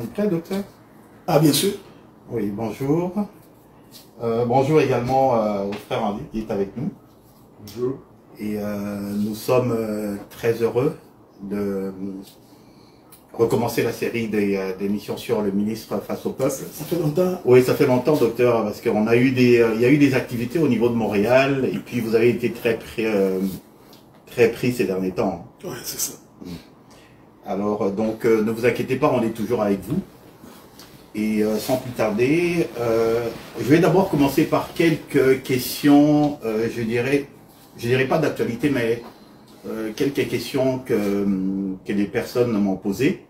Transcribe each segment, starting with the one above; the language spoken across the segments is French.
est prêt, docteur? Ah, bien sûr. Oui, bonjour. Bonjour également au frère Andy qui est avec nous. Bonjour. Et nous sommes très heureux de recommencer la série d'émissions sur le ministre face au peuple. Ça fait longtemps? Oui, ça fait longtemps, docteur, parce qu'on a eu il y a eu des activités au niveau de Montréal, et puis vous avez été très pris ces derniers temps. Oui, c'est ça. Alors, donc, ne vous inquiétez pas, on est toujours avec vous. Et sans plus tarder, je vais d'abord commencer par quelques questions, je dirais pas d'actualité, mais quelques questions que les personnes m'ont posées.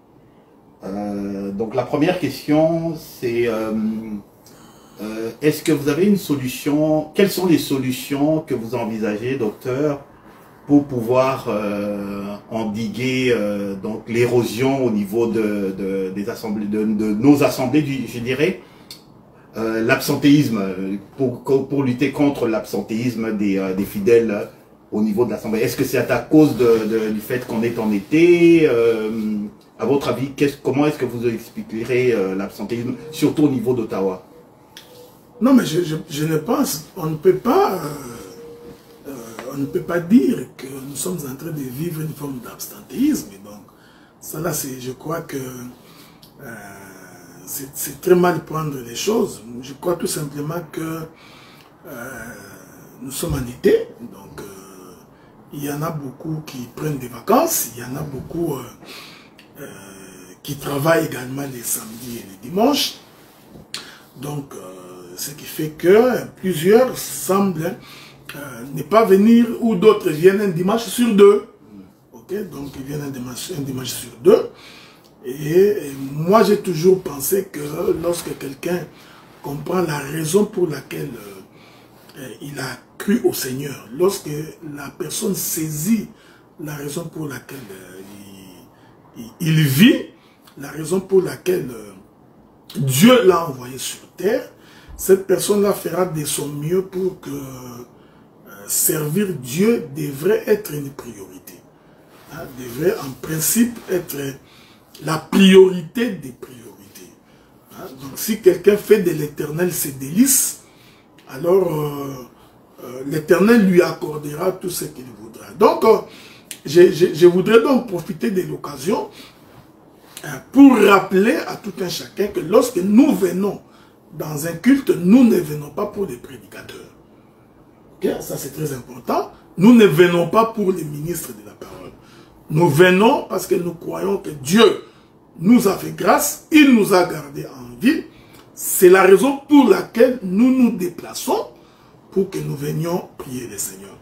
Donc la première question, c'est est-ce que vous avez une solution? Quelles sont les solutions que vous envisagez, docteur, pour pouvoir endiguer donc l'érosion au niveau des assemblées, de nos assemblées, je dirais, l'absentéisme, pour lutter contre l'absentéisme des fidèles au niveau de l'assemblée. Est-ce que c'est à cause du fait qu'on est en été? À votre avis, comment est-ce que vous expliquerez l'absentéisme, surtout au niveau d'Ottawa? Non, mais je ne pense, on ne peut pas dire que nous sommes en train de vivre une forme d'abstentéisme. Donc, ça là, je crois que c'est très mal prendre les choses. Je crois tout simplement que nous sommes en été, donc il y en a beaucoup qui prennent des vacances, il y en a beaucoup qui travaillent également les samedis et les dimanches. Donc, ce qui fait que plusieurs semblent ne pas venir, ou d'autres viennent un dimanche sur deux. Ok, donc ils viennent un dimanche sur deux. Et moi, j'ai toujours pensé que lorsque quelqu'un comprend la raison pour laquelle il a cru au Seigneur, lorsque la personne saisit la raison pour laquelle il vit, la raison pour laquelle Dieu l'a envoyé sur terre, cette personne-là fera de son mieux pour que servir Dieu devrait être une priorité. Devrait en principe être la priorité des priorités. Donc si quelqu'un fait de l'Éternel ses délices, alors l'Éternel lui accordera tout ce qu'il voudra. Donc je voudrais donc profiter de l'occasion pour rappeler à tout un chacun que lorsque nous venons dans un culte, nous ne venons pas pour des prédicateurs. Okay? Ça c'est très important. Nous ne venons pas pour les ministres de la parole. Nous venons parce que nous croyons que Dieu nous a fait grâce, il nous a gardés en vie. C'est la raison pour laquelle nous nous déplaçons pour que nous venions prier le Seigneur.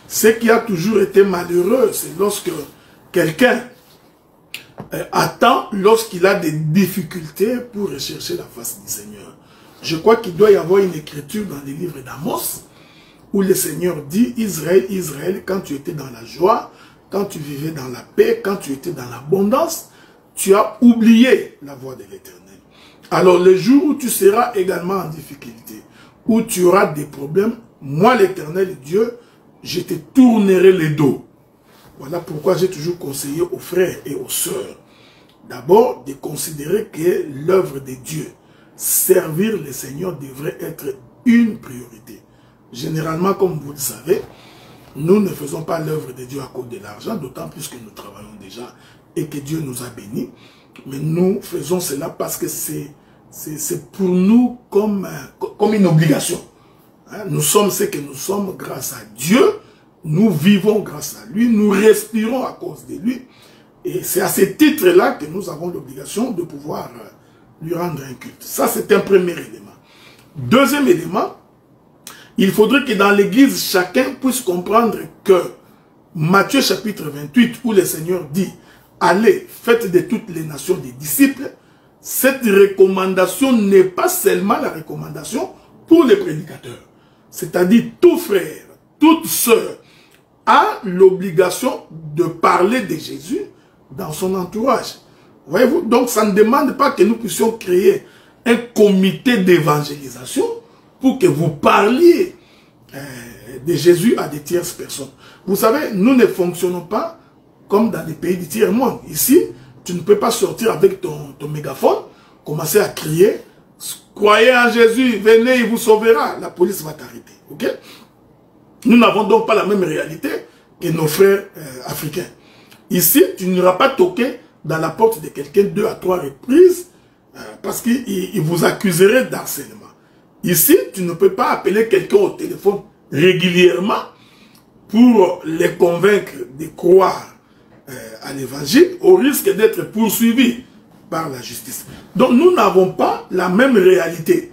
Ce qui a toujours été malheureux, c'est lorsque quelqu'un attend, lorsqu'il a des difficultés pour rechercher la face du Seigneur. Je crois qu'il doit y avoir une écriture dans les livres d'Amos où le Seigneur dit, Israël, Israël, quand tu étais dans la joie, quand tu vivais dans la paix, quand tu étais dans l'abondance, tu as oublié la voix de l'Éternel. Alors le jour où tu seras également en difficulté, où tu auras des problèmes, moi l'Éternel Dieu, je te tournerai le dos. Voilà pourquoi j'ai toujours conseillé aux frères et aux sœurs, d'abord de considérer que l'œuvre de Dieu, servir le Seigneur devrait être une priorité. Généralement, comme vous le savez, nous ne faisons pas l'œuvre de Dieu à cause de l'argent, d'autant plus que nous travaillons déjà et que Dieu nous a bénis. Mais nous faisons cela parce que c'est pour nous comme une obligation. Nous sommes ce que nous sommes grâce à Dieu. Nous vivons grâce à lui. Nous respirons à cause de lui. Et c'est à ce titre-là que nous avons l'obligation de pouvoir lui rendre un culte. Ça, c'est un premier élément. Deuxième élément, il faudrait que dans l'église, chacun puisse comprendre que Matthieu chapitre 28, où le Seigneur dit « Allez, faites de toutes les nations des disciples », cette recommandation n'est pas seulement la recommandation pour les prédicateurs. C'est-à-dire tout frère, toute sœur a l'obligation de parler de Jésus dans son entourage. Voyez-vous, donc ça ne demande pas que nous puissions créer un comité d'évangélisation pour que vous parliez de Jésus à des tierces personnes. Vous savez, nous ne fonctionnons pas comme dans les pays du tiers-monde. Ici, tu ne peux pas sortir avec ton mégaphone commencer à crier, croyez en Jésus, venez, il vous sauvera, la police va t'arrêter. Ok? Nous n'avons donc pas la même réalité que nos frères africains. Ici, tu n'auras pas toqué dans la porte de quelqu'un 2 à 3 reprises parce qu'il vous accuserait d'harcèlement. Ici, tu ne peux pas appeler quelqu'un au téléphone régulièrement pour les convaincre de croire à l'évangile au risque d'être poursuivi par la justice. Donc nous n'avons pas la même réalité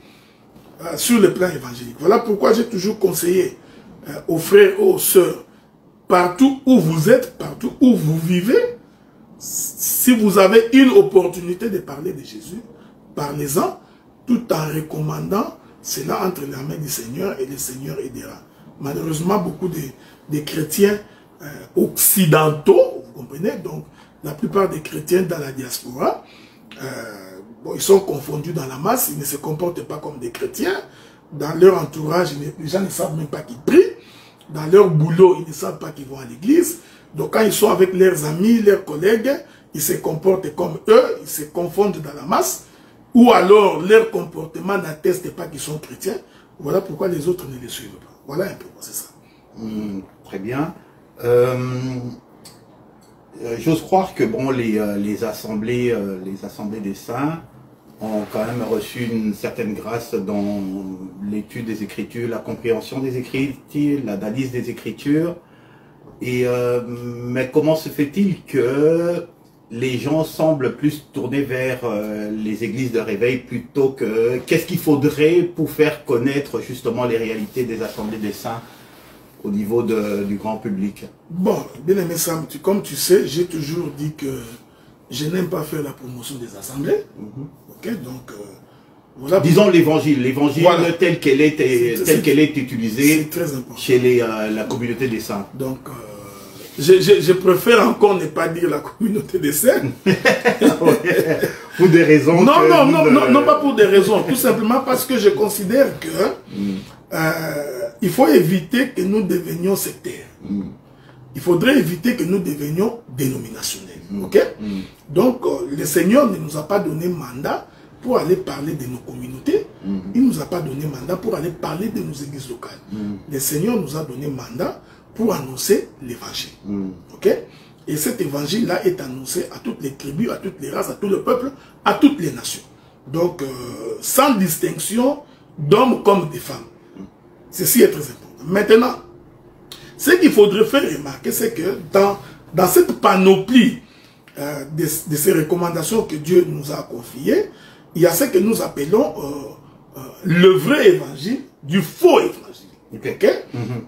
sur le plan évangélique. Voilà pourquoi j'ai toujours conseillé aux frères et aux sœurs, partout où vous êtes, partout où vous vivez, si vous avez une opportunité de parler de Jésus, parlez-en, tout en recommandant cela entre les mains du Seigneur et le Seigneur aidera. Malheureusement, beaucoup de chrétiens occidentaux, vous comprenez, donc la plupart des chrétiens dans la diaspora, bon, ils sont confondus dans la masse, ils ne se comportent pas comme des chrétiens. Dans leur entourage, les gens ne savent même pas qu'ils prient. Dans leur boulot, ils ne savent pas qu'ils vont à l'église. Donc quand ils sont avec leurs amis, leurs collègues, ils se comportent comme eux, ils se confondent dans la masse. Ou alors leur comportement n'atteste pas qu'ils sont chrétiens. Voilà pourquoi les autres ne les suivent pas. Voilà un peu, c'est ça. Très bien. J'ose croire que bon, les assemblées des saints ont quand même reçu une certaine grâce dans l'étude des Écritures, la compréhension des Écritures, l'analyse des Écritures. Et mais comment se fait-il que les gens semblent plus tourner vers les églises de réveil plutôt que... Qu'est-ce qu'il faudrait pour faire connaître justement les réalités des assemblées des saints au niveau du grand public? Bon, bien aimé Sam, comme tu sais, j'ai toujours dit que je n'aime pas faire la promotion des assemblées. Ok, donc voilà. Disons l'évangile, voilà, tel qu'elle est utilisée chez la communauté des saints. Donc, je préfère encore ne pas dire la communauté des saints. Pour des raisons. Non, pas pour des raisons. Tout simplement parce que je considère que il faut éviter que nous devenions sectaires. Il faudrait éviter que nous devenions dénominationnels. Ok? Donc, le Seigneur ne nous a pas donné mandat pour aller parler de nos communautés. Il ne nous a pas donné mandat pour aller parler de nos églises locales. Le Seigneur nous a donné mandat pour annoncer l'évangile. Ok? Et cet évangile-là est annoncé à toutes les tribus, à toutes les races, à tout le peuple, à toutes les nations. Donc, sans distinction d'hommes comme de femmes. Ceci est très important. Maintenant, ce qu'il faudrait faire remarquer, c'est que dans cette panoplie de ces recommandations que Dieu nous a confiées, il y a ce que nous appelons le vrai évangile du faux évangile. Okay?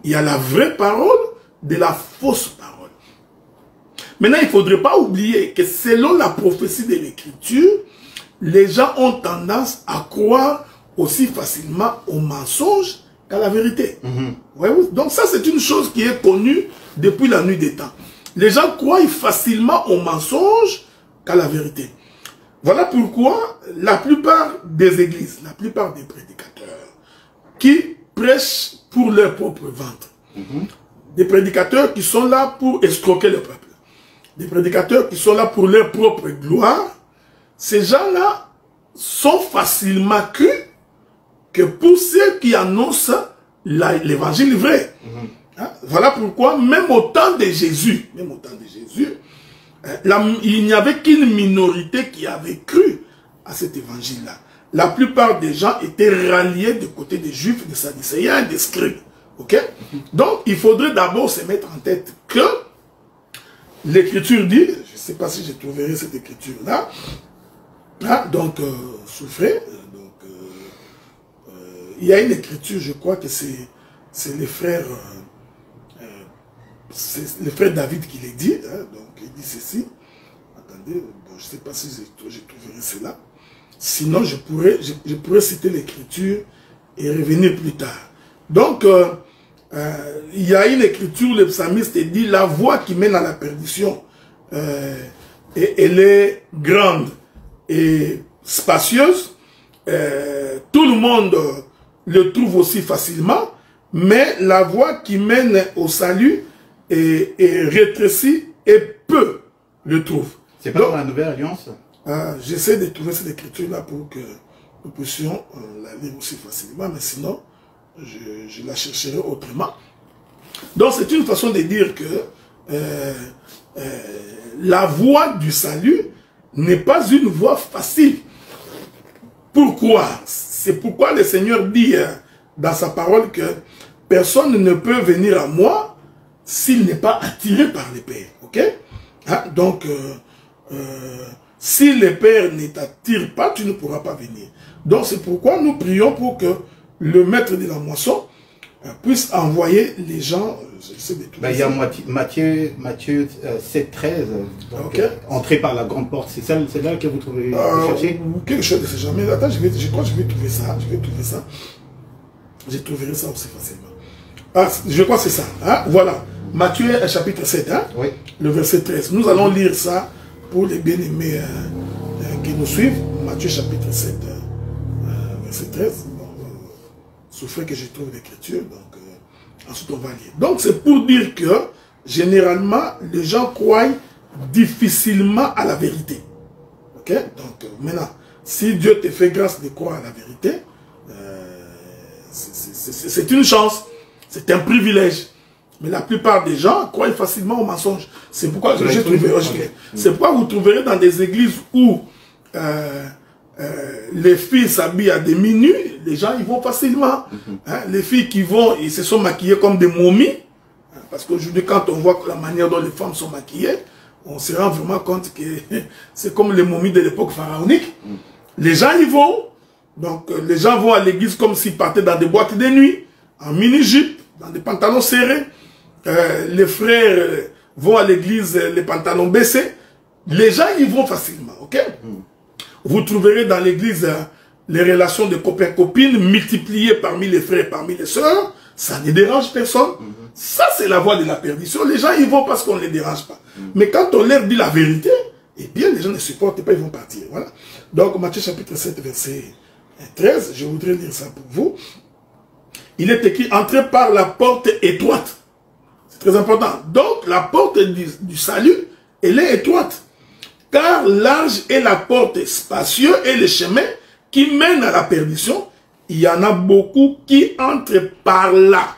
Il y a la vraie parole de la fausse parole. Maintenant, il ne faudrait pas oublier que selon la prophétie de l'Écriture, les gens ont tendance à croire aussi facilement aux mensonges qu'à la vérité. Donc ça, c'est une chose qui est connue depuis la nuit des temps. Les gens croient facilement aux mensonges qu'à la vérité. Voilà pourquoi la plupart des églises, la plupart des prédicateurs qui prêchent pour leur propre ventre, des prédicateurs qui sont là pour escroquer le peuple, des prédicateurs qui sont là pour leur propre gloire, ces gens-là sont facilement crus que pour ceux qui annoncent l'évangile vrai. Voilà pourquoi, même au temps de Jésus, il n'y avait qu'une minorité qui avait cru à cet évangile-là. La plupart des gens étaient ralliés du côté des Juifs, des Sadducéens, des scribes. Ok? Donc, il faudrait d'abord se mettre en tête que l'Écriture dit, je ne sais pas si je trouverai cette Écriture-là, donc, souffrez. Il y a une Écriture, je crois que c'est le frère David qui l'a dit, donc il dit ceci. Attendez, bon, je ne sais pas si je trouverai cela. Sinon, je pourrais citer l'Écriture et revenir plus tard. Donc, il y a une Écriture, le psalmiste dit, la voie qui mène à la perdition, elle est grande et spacieuse. Tout le monde le trouve aussi facilement, mais la voie qui mène au salut est rétrécie et peu le trouve. C'est pas dans la Nouvelle Alliance? J'essaie de trouver cette écriture-là pour que nous puissions la lire aussi facilement, mais sinon, je la chercherai autrement. Donc, c'est une façon de dire que la voie du salut n'est pas une voie facile. Pourquoi? C'est pourquoi le Seigneur dit dans sa parole que personne ne peut venir à moi s'il n'est pas attiré par le Père. Ok? Hein? Donc, si le Père ne t'attire pas, tu ne pourras pas venir. Donc, c'est pourquoi nous prions pour que le maître de la moisson puisse envoyer les gens. Il y a Matthieu 7, 13. Okay. Entrer par la grande porte, c'est là que vous trouvez chercher quelque chose de ce genre. Mais attends, je crois que je vais trouver ça. Je trouverai ça aussi facilement. Ah, je crois que c'est ça. Hein? Voilà. Matthieu chapitre 7, hein? Oui. Le verset 13. Nous allons lire ça pour les bien-aimés qui nous suivent. Matthieu chapitre 7, verset 13. Bon, souffrez que je trouve l'écriture, donc ensuite on va lire. Donc c'est pour dire que généralement les gens croient difficilement à la vérité. Ok? Donc maintenant, si Dieu te fait grâce de croire à la vérité, c'est une chance, c'est un privilège. Mais la plupart des gens croient facilement au mensonge. C'est pourquoi c'est pourquoi vous trouverez dans des églises où les filles s'habillent à des minutes, les gens ils vont facilement. Hein, les filles qui vont, ils se sont maquillées comme des momies. Hein, parce qu'aujourd'hui, quand on voit la manière dont les femmes sont maquillées, on se rend vraiment compte que c'est comme les momies de l'époque pharaonique. Les gens y vont. Donc les gens vont à l'église comme s'ils partaient dans des boîtes de nuit, en mini-jupe, dans des pantalons serrés. Les frères vont à l'église les pantalons baissés. Les gens y vont facilement, ok? Vous trouverez dans l'église les relations de copains-copines multipliées parmi les frères et parmi les sœurs. Ça ne dérange personne. Ça, c'est la voie de la perdition. Les gens y vont parce qu'on ne les dérange pas. Mais quand on leur dit la vérité, eh bien, les gens ne supportent pas, ils vont partir. Voilà. Donc, Matthieu chapitre 7, verset 13, je voudrais lire ça pour vous. Il est écrit, entrez par la porte étroite. C'est très important. Donc, la porte du salut, elle est étroite. Car large est la porte, spacieux est le chemin qui mène à la perdition. Il y en a beaucoup qui entrent par là.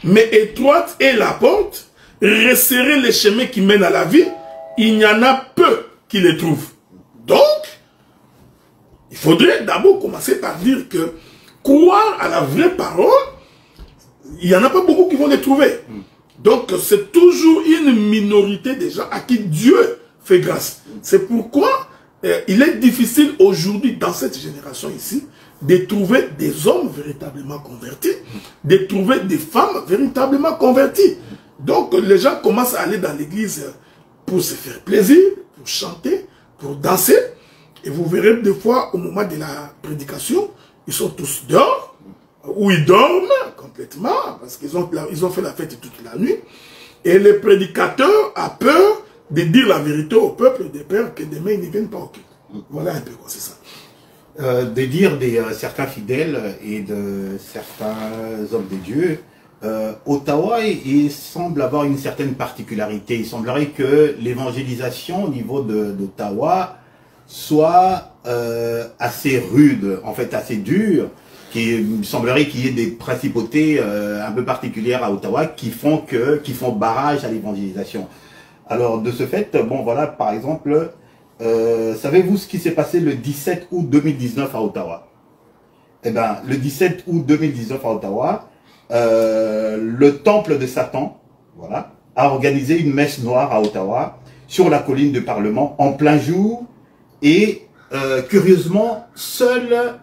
Mais étroite est la porte, resserrez le chemin qui mène à la vie. Il y en a peu qui les trouvent. Donc, il faudrait d'abord commencer par dire que croire à la vraie parole, il n'y en a pas beaucoup qui vont les trouver. Donc, c'est toujours une minorité des gens à qui Dieu fait grâce. C'est pourquoi il est difficile aujourd'hui, dans cette génération ici, de trouver des hommes véritablement convertis, de trouver des femmes véritablement converties. Donc, les gens commencent à aller dans l'église pour se faire plaisir, pour chanter, pour danser. Et vous verrez des fois, au moment de la prédication, ils sont tous dehors, ou ils dorment complètement, parce qu'ils ont fait la fête toute la nuit. Et le prédicateur a peur de dire la vérité au peuple, de peur que demain ils ne viennent pas au culte. Voilà un peu quoi, c'est ça. De dire certains fidèles et de certains hommes de Dieu, Ottawa il semble avoir une certaine particularité. Il semblerait que l'évangélisation au niveau d'Ottawa soit assez rude, en fait assez dure. Il semblerait qu'il y ait des principautés un peu particulières à Ottawa qui font barrage à l'évangélisation. Alors de ce fait, bon voilà, par exemple, savez-vous ce qui s'est passé le 17 août 2019 à Ottawa? Eh bien, le 17 août 2019 à Ottawa, le temple de Satan, voilà, a organisé une messe noire à Ottawa, sur la colline du Parlement, en plein jour, et curieusement, seuls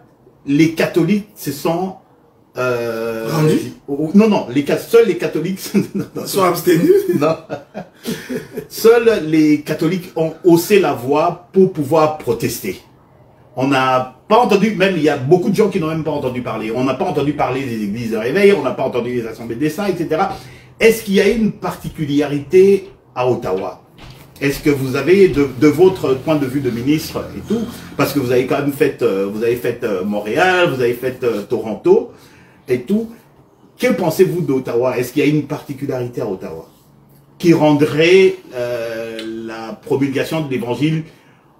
les catholiques se sont... non, seuls les catholiques sont abstenus. Non. Seuls les catholiques ont haussé la voix pour pouvoir protester. On n'a pas entendu, même il y a beaucoup de gens qui n'ont même pas entendu parler. On n'a pas entendu parler des églises de réveil, on n'a pas entendu les assemblées des saints, etc. Est-ce qu'il y a une particularité à Ottawa? Est-ce que vous avez, de votre point de vue de ministre et tout, parce que vous avez quand même fait, Montréal, vous avez fait Toronto et tout, que pensez-vous d'Ottawa? Est-ce qu'il y a une particularité à Ottawa qui rendrait la promulgation de l'évangile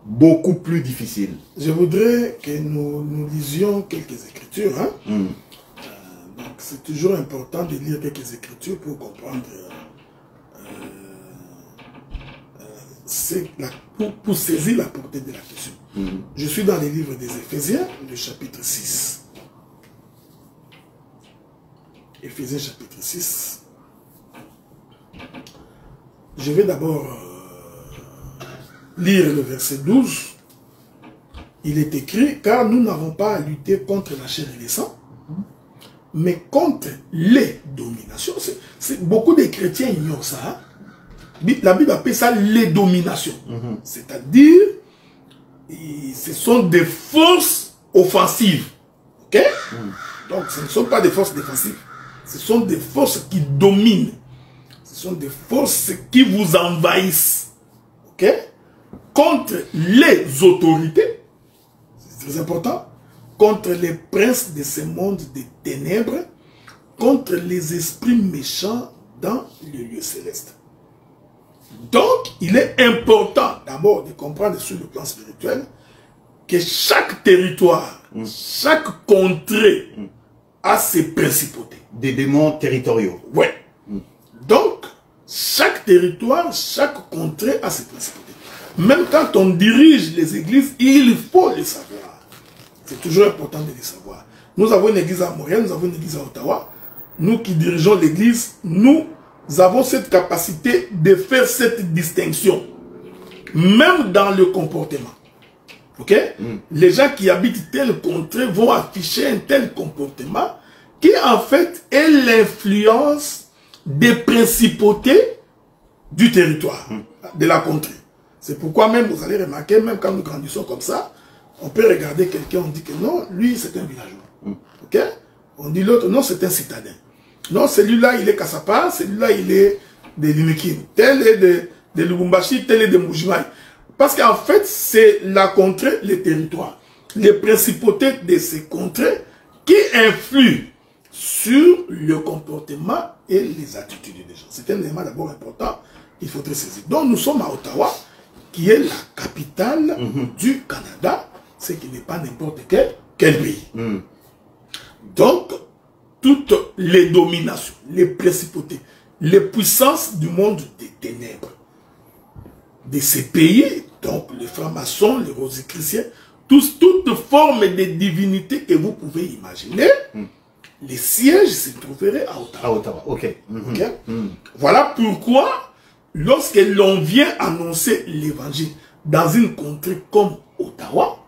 beaucoup plus difficile. Je voudrais que nous lisions quelques écritures. Hein? Donc c'est toujours important de lire quelques écritures pour comprendre, pour saisir la portée de la question. Je suis dans les livres des Éphésiens, le chapitre 6. Éphésiens chapitre 6. Je vais d'abord lire le verset 12. Il est écrit, car nous n'avons pas à lutter contre la chair et le sang, mais contre les dominations. Beaucoup de chrétiens ignorent ça. Hein? La Bible appelle ça les dominations. C'est-à-dire, ce sont des forces offensives. Ok? Donc, ce ne sont pas des forces défensives. Ce sont des forces qui dominent. Ce sont des forces qui vous envahissent. Ok? Contre les autorités. C'est très important. Contre les princes de ce monde des ténèbres. Contre les esprits méchants dans le lieu céleste. Donc, il est important d'abord de comprendre sur le plan spirituel que chaque territoire, chaque contrée a ses principautés. Des démons territoriaux. Ouais. Donc, chaque territoire, chaque contrée a ses principautés. Même quand on dirige les églises, il faut les savoir. C'est toujours important de les savoir. Nous avons une église à Montréal, nous avons une église à Ottawa. Nous qui dirigeons l'église, nous avons cette capacité de faire cette distinction. Même dans le comportement. Ok? Les gens qui habitent telle contrée vont afficher un tel comportement qui en fait est l'influence des principautés du territoire, de la contrée. C'est pourquoi même, vous allez remarquer, même quand nous grandissons comme ça, on peut regarder quelqu'un, on dit que non, lui c'est un villageois. Ok? On dit l'autre, non, c'est un citadin. Non, celui-là il est Kassapa, celui-là il est de Limikin, tel est de Lubumbashi, tel est de Mbujimaï. Parce qu'en fait, c'est la contrée, les territoires, les principautés de ces contrées qui influent sur le comportement et les attitudes des gens. C'est un élément d'abord important, il faudrait saisir. Donc nous sommes à Ottawa, qui est la capitale du Canada, ce qui n'est pas n'importe quel pays. Donc, toutes les dominations, les principautés, les puissances du monde des ténèbres, de ces pays, donc les francs-maçons, les rosicruciens, toute forme de divinité que vous pouvez imaginer, les sièges se trouveraient à Ottawa. À Ottawa, ok. Voilà pourquoi, lorsque l'on vient annoncer l'évangile dans une contrée comme Ottawa,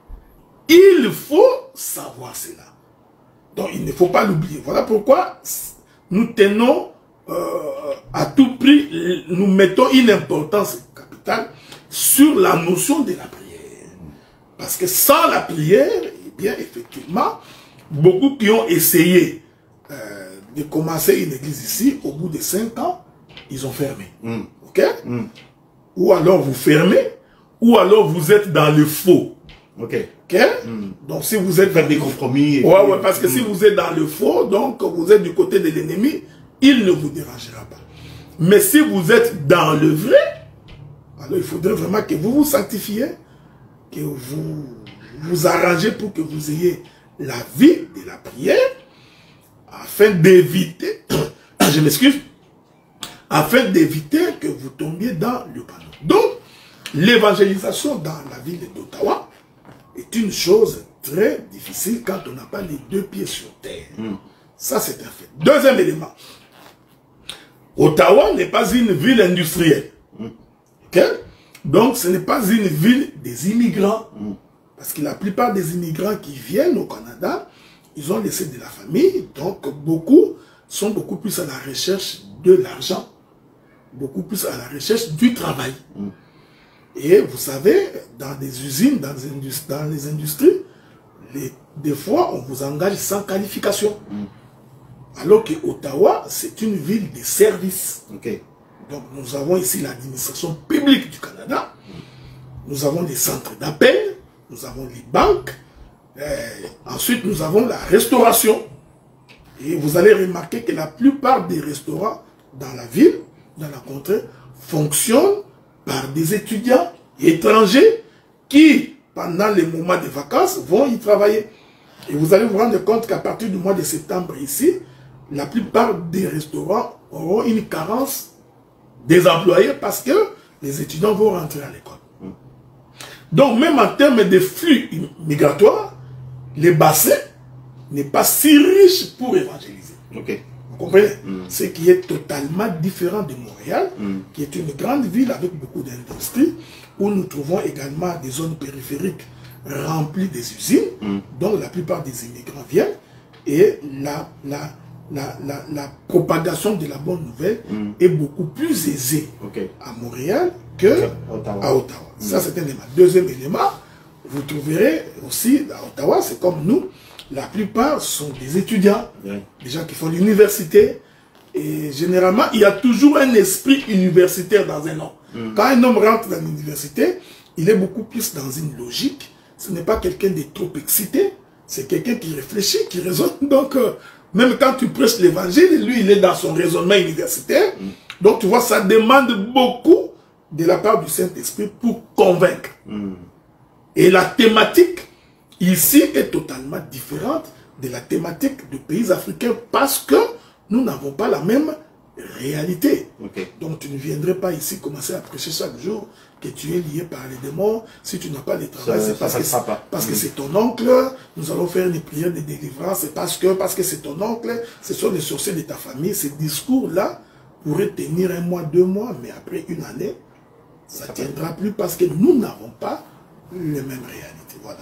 il faut savoir cela. Donc il ne faut pas l'oublier. Voilà pourquoi nous tenons à tout prix, nous mettons une importance capitale sur la notion de la prière. Parce que sans la prière, eh bien effectivement, beaucoup qui ont essayé de commencer une église ici, au bout de 5 ans, ils ont fermé. Ok? Ou alors vous fermez, ou alors vous êtes dans le faux. Ok. Ok? Donc si vous êtes... Faire des compromis. Ouais, parce que si vous êtes dans le faux, donc vous êtes du côté de l'ennemi, il ne vous dérangera pas. Mais si vous êtes dans le vrai, alors il faudrait vraiment que vous vous sanctifiez, que vous vous arrangez pour que vous ayez la vie de la prière, afin d'éviter, je m'excuse, afin d'éviter que vous tombiez dans le panneau. Donc, l'évangélisation dans la ville d'Ottawa est une chose très difficile quand on n'a pas les deux pieds sur terre. Ça, c'est un fait. Deuxième élément. Ottawa n'est pas une ville industrielle. Okay? Donc, ce n'est pas une ville des immigrants. Parce que la plupart des immigrants qui viennent au Canada, ils ont laissé de la famille. Donc, beaucoup sont beaucoup plus à la recherche de l'argent. Beaucoup plus à la recherche du travail. Et vous savez, dans des usines, dans les industries, des fois, on vous engage sans qualification. Alors que Ottawa, c'est une ville de services. Okay. Donc, nous avons ici l'administration publique du Canada. Nous avons les centres d'appel. Nous avons les banques. Ensuite, nous avons la restauration. Et vous allez remarquer que la plupart des restaurants dans la ville, dans la contrée, fonctionnent par des étudiants étrangers qui, pendant les moments de vacances, vont y travailler. Et vous allez vous rendre compte qu'à partir du mois de septembre ici, la plupart des restaurants auront une carence des employés parce que les étudiants vont rentrer à l'école. Donc, même en termes de flux migratoires, le bassin n'est pas si riche pour évangéliser. Ok. Vous comprenez? Ce qui est totalement différent de Montréal, qui est une grande ville avec beaucoup d'industries, où nous trouvons également des zones périphériques remplies des usines, dont la plupart des immigrants viennent, et la propagation de la bonne nouvelle est beaucoup plus aisée à Montréal qu'à Ottawa. Ça, c'est un élément. Deuxième élément, vous trouverez aussi à Ottawa, c'est comme nous, la plupart sont des étudiants, des gens qui font l'université, et généralement, il y a toujours un esprit universitaire dans un homme. Quand un homme rentre dans l'université, il est beaucoup plus dans une logique. Ce n'est pas quelqu'un de trop excité, c'est quelqu'un qui réfléchit, qui raisonne. Donc, même quand tu prêches l'évangile, lui, il est dans son raisonnement universitaire. Donc, tu vois, ça demande beaucoup de la part du Saint-Esprit pour convaincre. Et la thématique ici est totalement différente de la thématique du pays africain parce que nous n'avons pas la même réalité. Donc tu ne viendrais pas ici commencer à prêcher chaque jour que tu es lié par les démons. Si tu n'as pas de travail, c'est parce que c'est ton oncle. Nous allons faire une prière de délivrance. C'est parce que c'est ton oncle. Ce sont les sorciers de ta famille. Ces discours-là pourraient tenir 1 mois, 2 mois, mais après une année, ça ne tiendra plus parce que nous n'avons pas les mêmes réalités. Voilà.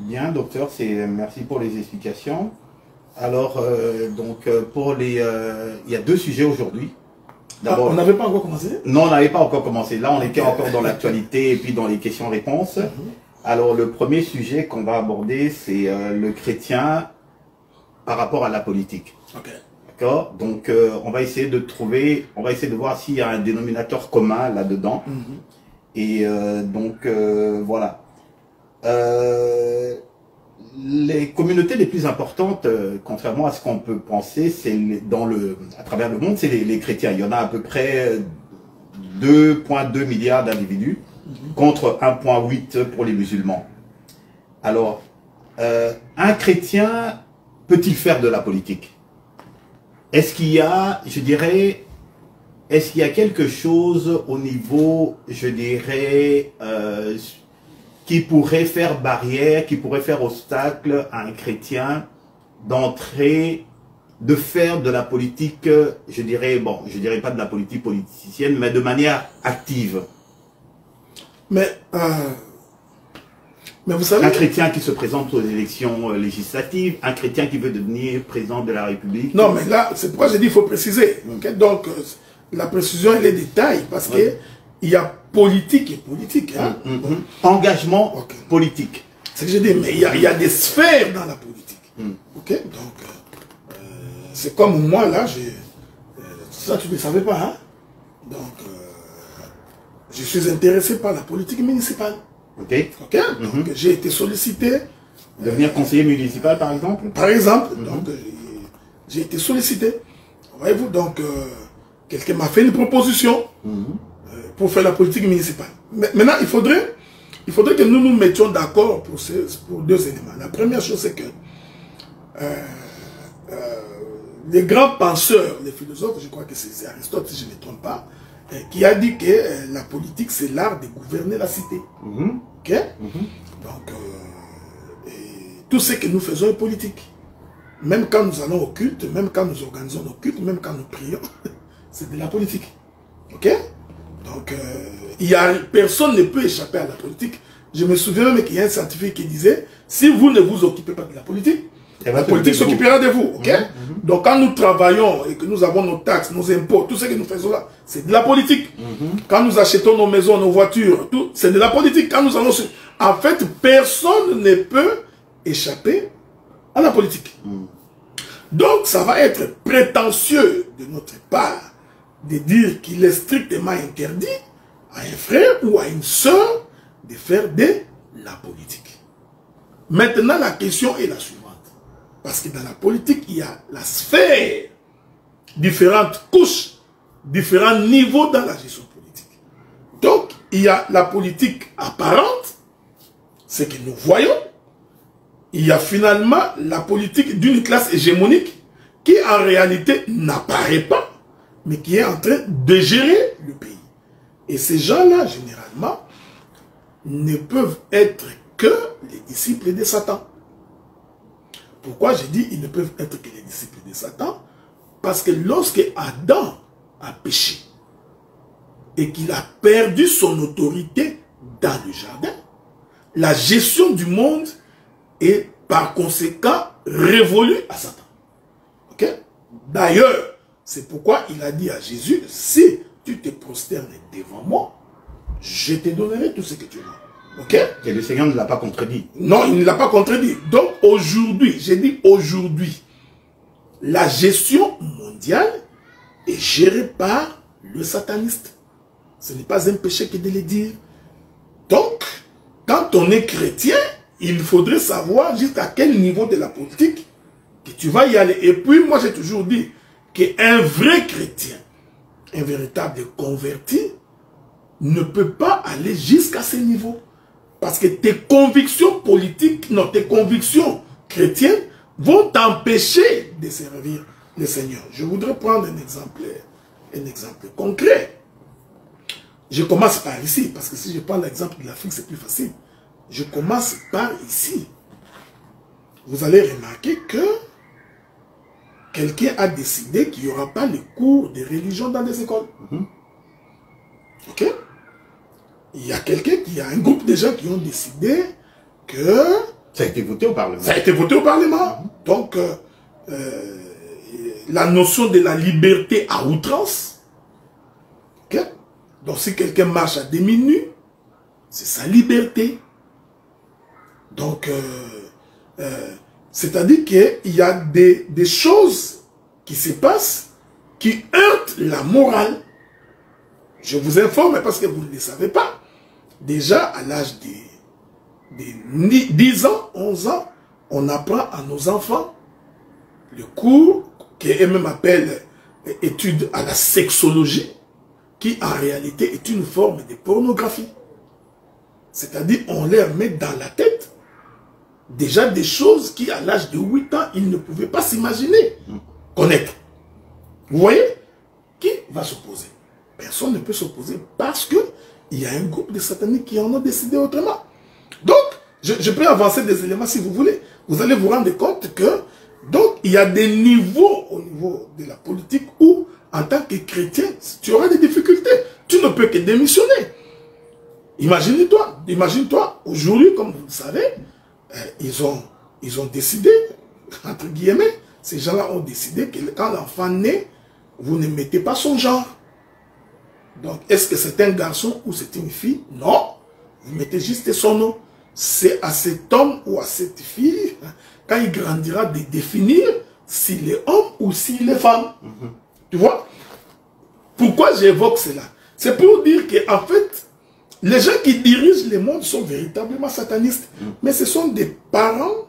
Bien, docteur, merci pour les explications. Alors, pour les... il y a 2 sujets aujourd'hui. On n'avait pas encore commencé? Non, on n'avait pas encore commencé. Là, on était encore dans l'actualité et puis dans les questions-réponses. Alors, le premier sujet qu'on va aborder, c'est le chrétien par rapport à la politique. D'accord? Donc, on va essayer de voir s'il y a un dénominateur commun là-dedans. Et voilà. Les communautés les plus importantes, contrairement à ce qu'on peut penser, c'est à travers le monde, c'est les chrétiens. Il y en a à peu près 2,2 milliards d'individus contre 1,8 pour les musulmans. Alors, un chrétien peut-il faire de la politique? Est-ce qu'il y a, je dirais, est-ce qu'il y a quelque chose au niveau, je dirais, qui pourrait faire barrière, qui pourrait faire obstacle à un chrétien d'entrer, de faire de la politique, je dirais pas de la politique politicienne, mais de manière active? Mais vous savez... Un chrétien qui se présente aux élections législatives, un chrétien qui veut devenir président de la République. Non, mais là, c'est pourquoi j'ai dit qu'il faut préciser. Donc, la précision, elle est détail, parce que il y a politique et politique. Hein? Engagement politique. C'est ce que je dis, mais il y a des sphères dans la politique. Donc, c'est comme moi, là, ça tu ne le savais pas. Hein? Donc, je suis intéressé par la politique municipale. Donc, j'ai été sollicité. Devenir conseiller municipal, par exemple? Par exemple, donc, j'ai été sollicité. Voyez-vous, donc, quelqu'un m'a fait une proposition. Pour faire la politique municipale. Mais maintenant, il faudrait que nous nous mettions d'accord pour 2 éléments. La première chose, c'est que les grands penseurs, les philosophes, je crois que c'est Aristote, si je ne me trompe pas, qui a dit que la politique, c'est l'art de gouverner la cité. Donc, tout ce que nous faisons est politique. Même quand nous allons au culte, même quand nous organisons nos cultes, même quand nous prions, c'est de la politique. Donc, personne ne peut échapper à la politique. Je me souviens même qu'il y a un scientifique qui disait, si vous ne vous occupez pas de la politique s'occupera de vous. Donc, quand nous travaillons et que nous avons nos taxes, nos impôts, tout ce que nous faisons là, c'est de la politique. Quand nous achetons nos maisons, nos voitures, tout, c'est de la politique. Quand nous allons en fait, personne ne peut échapper à la politique. Donc, ça va être prétentieux de notre part de dire qu'il est strictement interdit à un frère ou à une sœur de faire de la politique. Maintenant, la question est la suivante. Parce que dans la politique, il y a la sphère, différentes couches, différents niveaux dans la gestion politique. Donc, il y a la politique apparente, ce que nous voyons. Il y a finalement la politique d'une classe hégémonique qui en réalité n'apparaît pas, mais qui est en train de gérer le pays. Et ces gens-là, généralement, ne peuvent être que les disciples de Satan. Pourquoi j'ai dit ils ne peuvent être que les disciples de Satan? Parce que lorsque Adam a péché et qu'il a perdu son autorité dans le jardin, la gestion du monde est par conséquent révolue à Satan. Ok? D'ailleurs, c'est pourquoi il a dit à Jésus, si tu te prosternes devant moi, je te donnerai tout ce que tu veux. Ok? Et le Seigneur ne l'a pas contredit. Non, il ne l'a pas contredit. Donc aujourd'hui, j'ai dit aujourd'hui, la gestion mondiale est gérée par le sataniste. Ce n'est pas un péché que de le dire. Donc, quand on est chrétien, il faudrait savoir jusqu'à quel niveau de la politique que tu vas y aller. Et puis, moi, j'ai toujours dit qu'un vrai chrétien, un véritable converti, ne peut pas aller jusqu'à ce niveau. Parce que tes convictions politiques, non, tes convictions chrétiennes vont t'empêcher de servir le Seigneur. Je voudrais prendre un exemple concret. Je commence par ici, parce que si je prends l'exemple de l'Afrique, c'est plus facile. Je commence par ici. Vous allez remarquer que quelqu'un a décidé qu'il n'y aura pas les cours de religion dans les écoles. Ok? Il y a un groupe de gens qui ont décidé que... Ça a été voté au Parlement. Ça a été voté au Parlement. Donc, la notion de la liberté à outrance. Ok? Donc, si quelqu'un marche à demi-nu, c'est sa liberté. Donc, c'est-à-dire qu'il y a des choses qui se passent qui heurtent la morale. Je vous informe parce que vous ne le savez pas. Déjà, à l'âge de 10 ans, 11 ans, on apprend à nos enfants le cours qu'eux-mêmes appellent études à la sexologie, qui en réalité est une forme de pornographie. C'est-à-dire, on leur met dans la tête déjà des choses qui, à l'âge de 8 ans, ils ne pouvaient pas s'imaginer connaître. Vous voyez? Qui va s'opposer? Personne ne peut s'opposer parce que il y a un groupe de sataniques qui en ont décidé autrement. Donc, je peux avancer des éléments si vous voulez. Vous allez vous rendre compte que, donc, il y a des niveaux au niveau de la politique où, en tant que chrétien, tu auras des difficultés. Tu ne peux que démissionner. Imagine-toi, aujourd'hui, comme vous le savez, ils ont décidé, entre guillemets, ces gens-là ont décidé que quand l'enfant naît, vous ne mettez pas son genre. Donc, est-ce que c'est un garçon ou c'est une fille? Non. Vous mettez juste son nom. C'est à cet homme ou à cette fille, quand il grandira, de définir s'il est homme ou s'il est femme. Tu vois? Pourquoi j'évoque cela? C'est pour dire qu'en fait, les gens qui dirigent le monde sont véritablement satanistes. Mais ce sont des parents,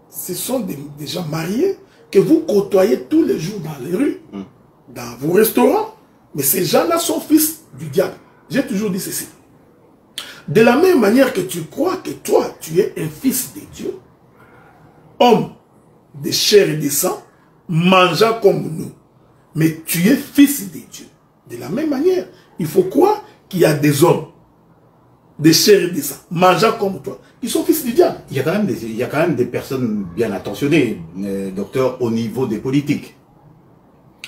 ce sont des gens mariés que vous côtoyez tous les jours dans les rues, dans vos restaurants. Mais ces gens-là sont fils du diable. J'ai toujours dit ceci. De la même manière que tu crois que toi, tu es un fils de Dieu, homme de chair et de sang, mangeant comme nous, mais tu es fils de Dieu. De la même manière, il faut croire qu'il y a des hommes de chair et de sang, mangeant comme toi, qui sont fils du diable. Il y a quand même des personnes bien attentionnées, docteur, au niveau des politiques.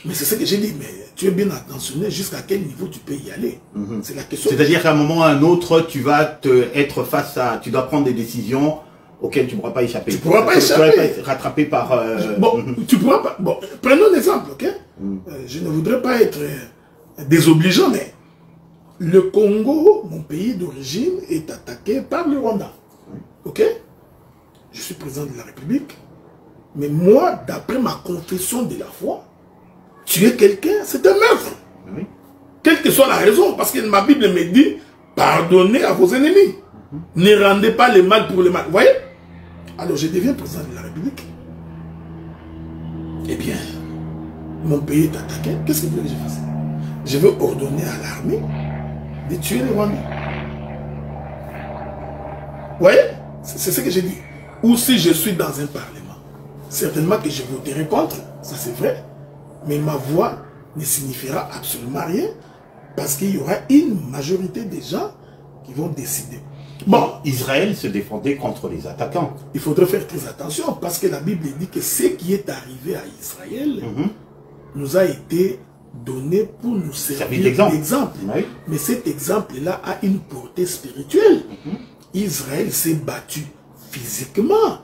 Mais c'est ce que j'ai dit, mais tu es bien attentionné jusqu'à quel niveau tu peux y aller. C'est la question. C'est-à-dire qu'à un moment ou à un autre, tu vas être face à... Tu dois prendre des décisions auxquelles tu ne pourras pas échapper. Tu ne pourras pas échapper. Tu ne pourras pas être rattrapé par... Bon, tu pourras pas... Bon, prenons l'exemple, ok? Je ne voudrais pas être désobligeant, mais le Congo, mon pays d'origine, est attaqué par le Rwanda. Ok? Je suis président de la République, mais moi, d'après ma confession de la foi, tuer quelqu'un, c'est un meurtre. Oui. Quelle que soit la raison, parce que ma Bible me dit, pardonnez à vos ennemis. Ne rendez pas le mal pour le mal. Vous voyez? Alors je deviens président de la République. Eh bien, mon pays est attaqué. Qu'est-ce que vous voulez que je fasse? Je veux ordonner à l'armée de tuer les Rwandais. voyez, c'est ce que j'ai dit. Ou si je suis dans un parlement, certainement que je voterai contre, ça c'est vrai, mais ma voix ne signifiera absolument rien, parce qu'il y aura une majorité des gens qui vont décider. Bon, Israël se défendait contre les attaquants. Il faudrait faire très attention, parce que la Bible dit que ce qui est arrivé à Israël nous a été donné pour nous servir d'exemple. Oui. Mais cet exemple-là a une portée spirituelle. Israël s'est battu physiquement.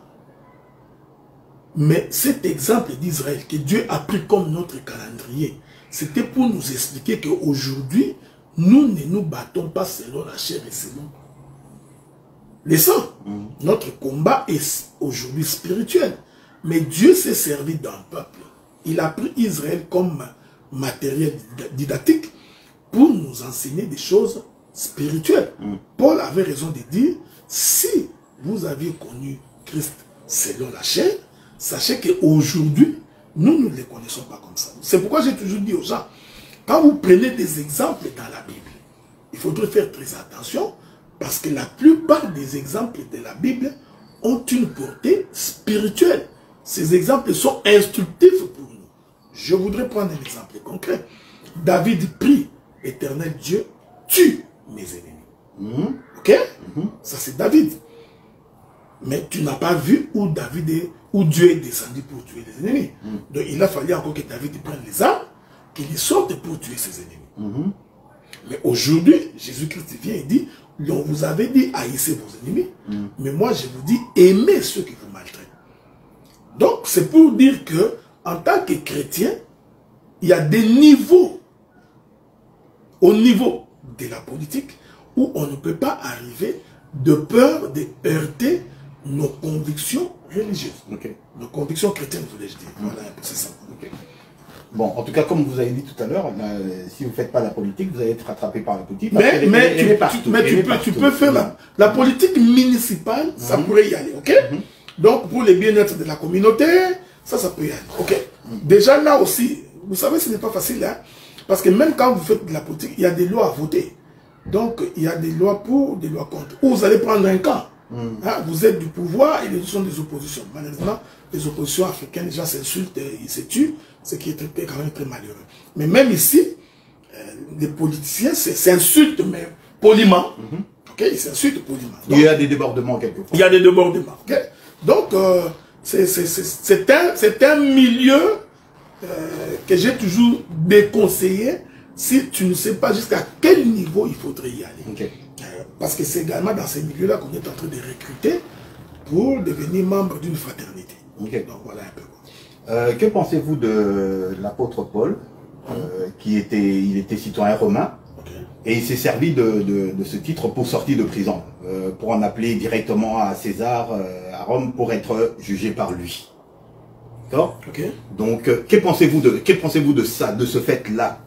Mais cet exemple d'Israël que Dieu a pris comme notre calendrier, c'était pour nous expliquer qu'aujourd'hui, nous ne nous battons pas selon la chair et selon les sangs. Notre combat est aujourd'hui spirituel. Mais Dieu s'est servi d'un peuple. Il a pris Israël comme matériel didactique pour nous enseigner des choses spirituelles. Paul avait raison de dire, si vous aviez connu Christ selon la chair, sachez qu'aujourd'hui, nous ne les connaissons pas comme ça. C'est pourquoi j'ai toujours dit aux gens, quand vous prenez des exemples dans la Bible, il faudrait faire très attention, parce que la plupart des exemples de la Bible ont une portée spirituelle. Ces exemples sont instructifs pour nous. Je voudrais prendre un exemple concret. David prie, Éternel Dieu, tue mes ennemis. Ok? Ça c'est David. Mais tu n'as pas vu où Dieu est descendu pour tuer les ennemis. Donc il a fallu encore que David prenne les armes, qu'il y sorte pour tuer ses ennemis. Mais aujourd'hui, Jésus-Christ vient et dit, on vous avait dit haïssez vos ennemis, mais moi je vous dis aimez ceux qui vous maltraitent. Donc c'est pour dire que en tant que chrétien, il y a des niveaux au niveau de la politique où on ne peut pas arriver de peur de heurter nos convictions religieuses. Nos convictions chrétiennes, voulais-je dire. Voilà, c'est ça. Bon, en tout cas, comme vous avez dit tout à l'heure, si vous ne faites pas la politique, vous allez être rattrapé par la politique. Mais tu peux faire la politique municipale, ça pourrait y aller, ok? Donc, pour le bien-être de la communauté, ça peut y aller, ok? Déjà là aussi, vous savez, ce n'est pas facile, hein? Parce que même quand vous faites de la politique, il y a des lois à voter. Donc, il y a des lois pour, des lois contre. Ou vous allez prendre un camp. Hein, vous êtes du pouvoir et les autres sont des oppositions. Malheureusement, les oppositions africaines, les gens s'insultent, ils se tuent, ce qui est quand même très malheureux. Mais même ici, les politiciens s'insultent, mais poliment. Okay, ils s'insultent poliment. Donc, il y a des débordements quelquefois. Il y a des débordements. Okay? Donc, c'est un milieu que j'ai toujours déconseillé si tu ne sais pas jusqu'à quel niveau il faudrait y aller. Parce que c'est également dans ces milieux-là qu'on est en train de recruter pour devenir membre d'une fraternité. Donc voilà un peu. Que pensez-vous de l'apôtre Paul, il était citoyen romain, et il s'est servi de ce titre pour sortir de prison, pour en appeler directement à César, à Rome, pour être jugé par lui. D'accord? Donc, que pensez-vous de ça, de ce fait-là?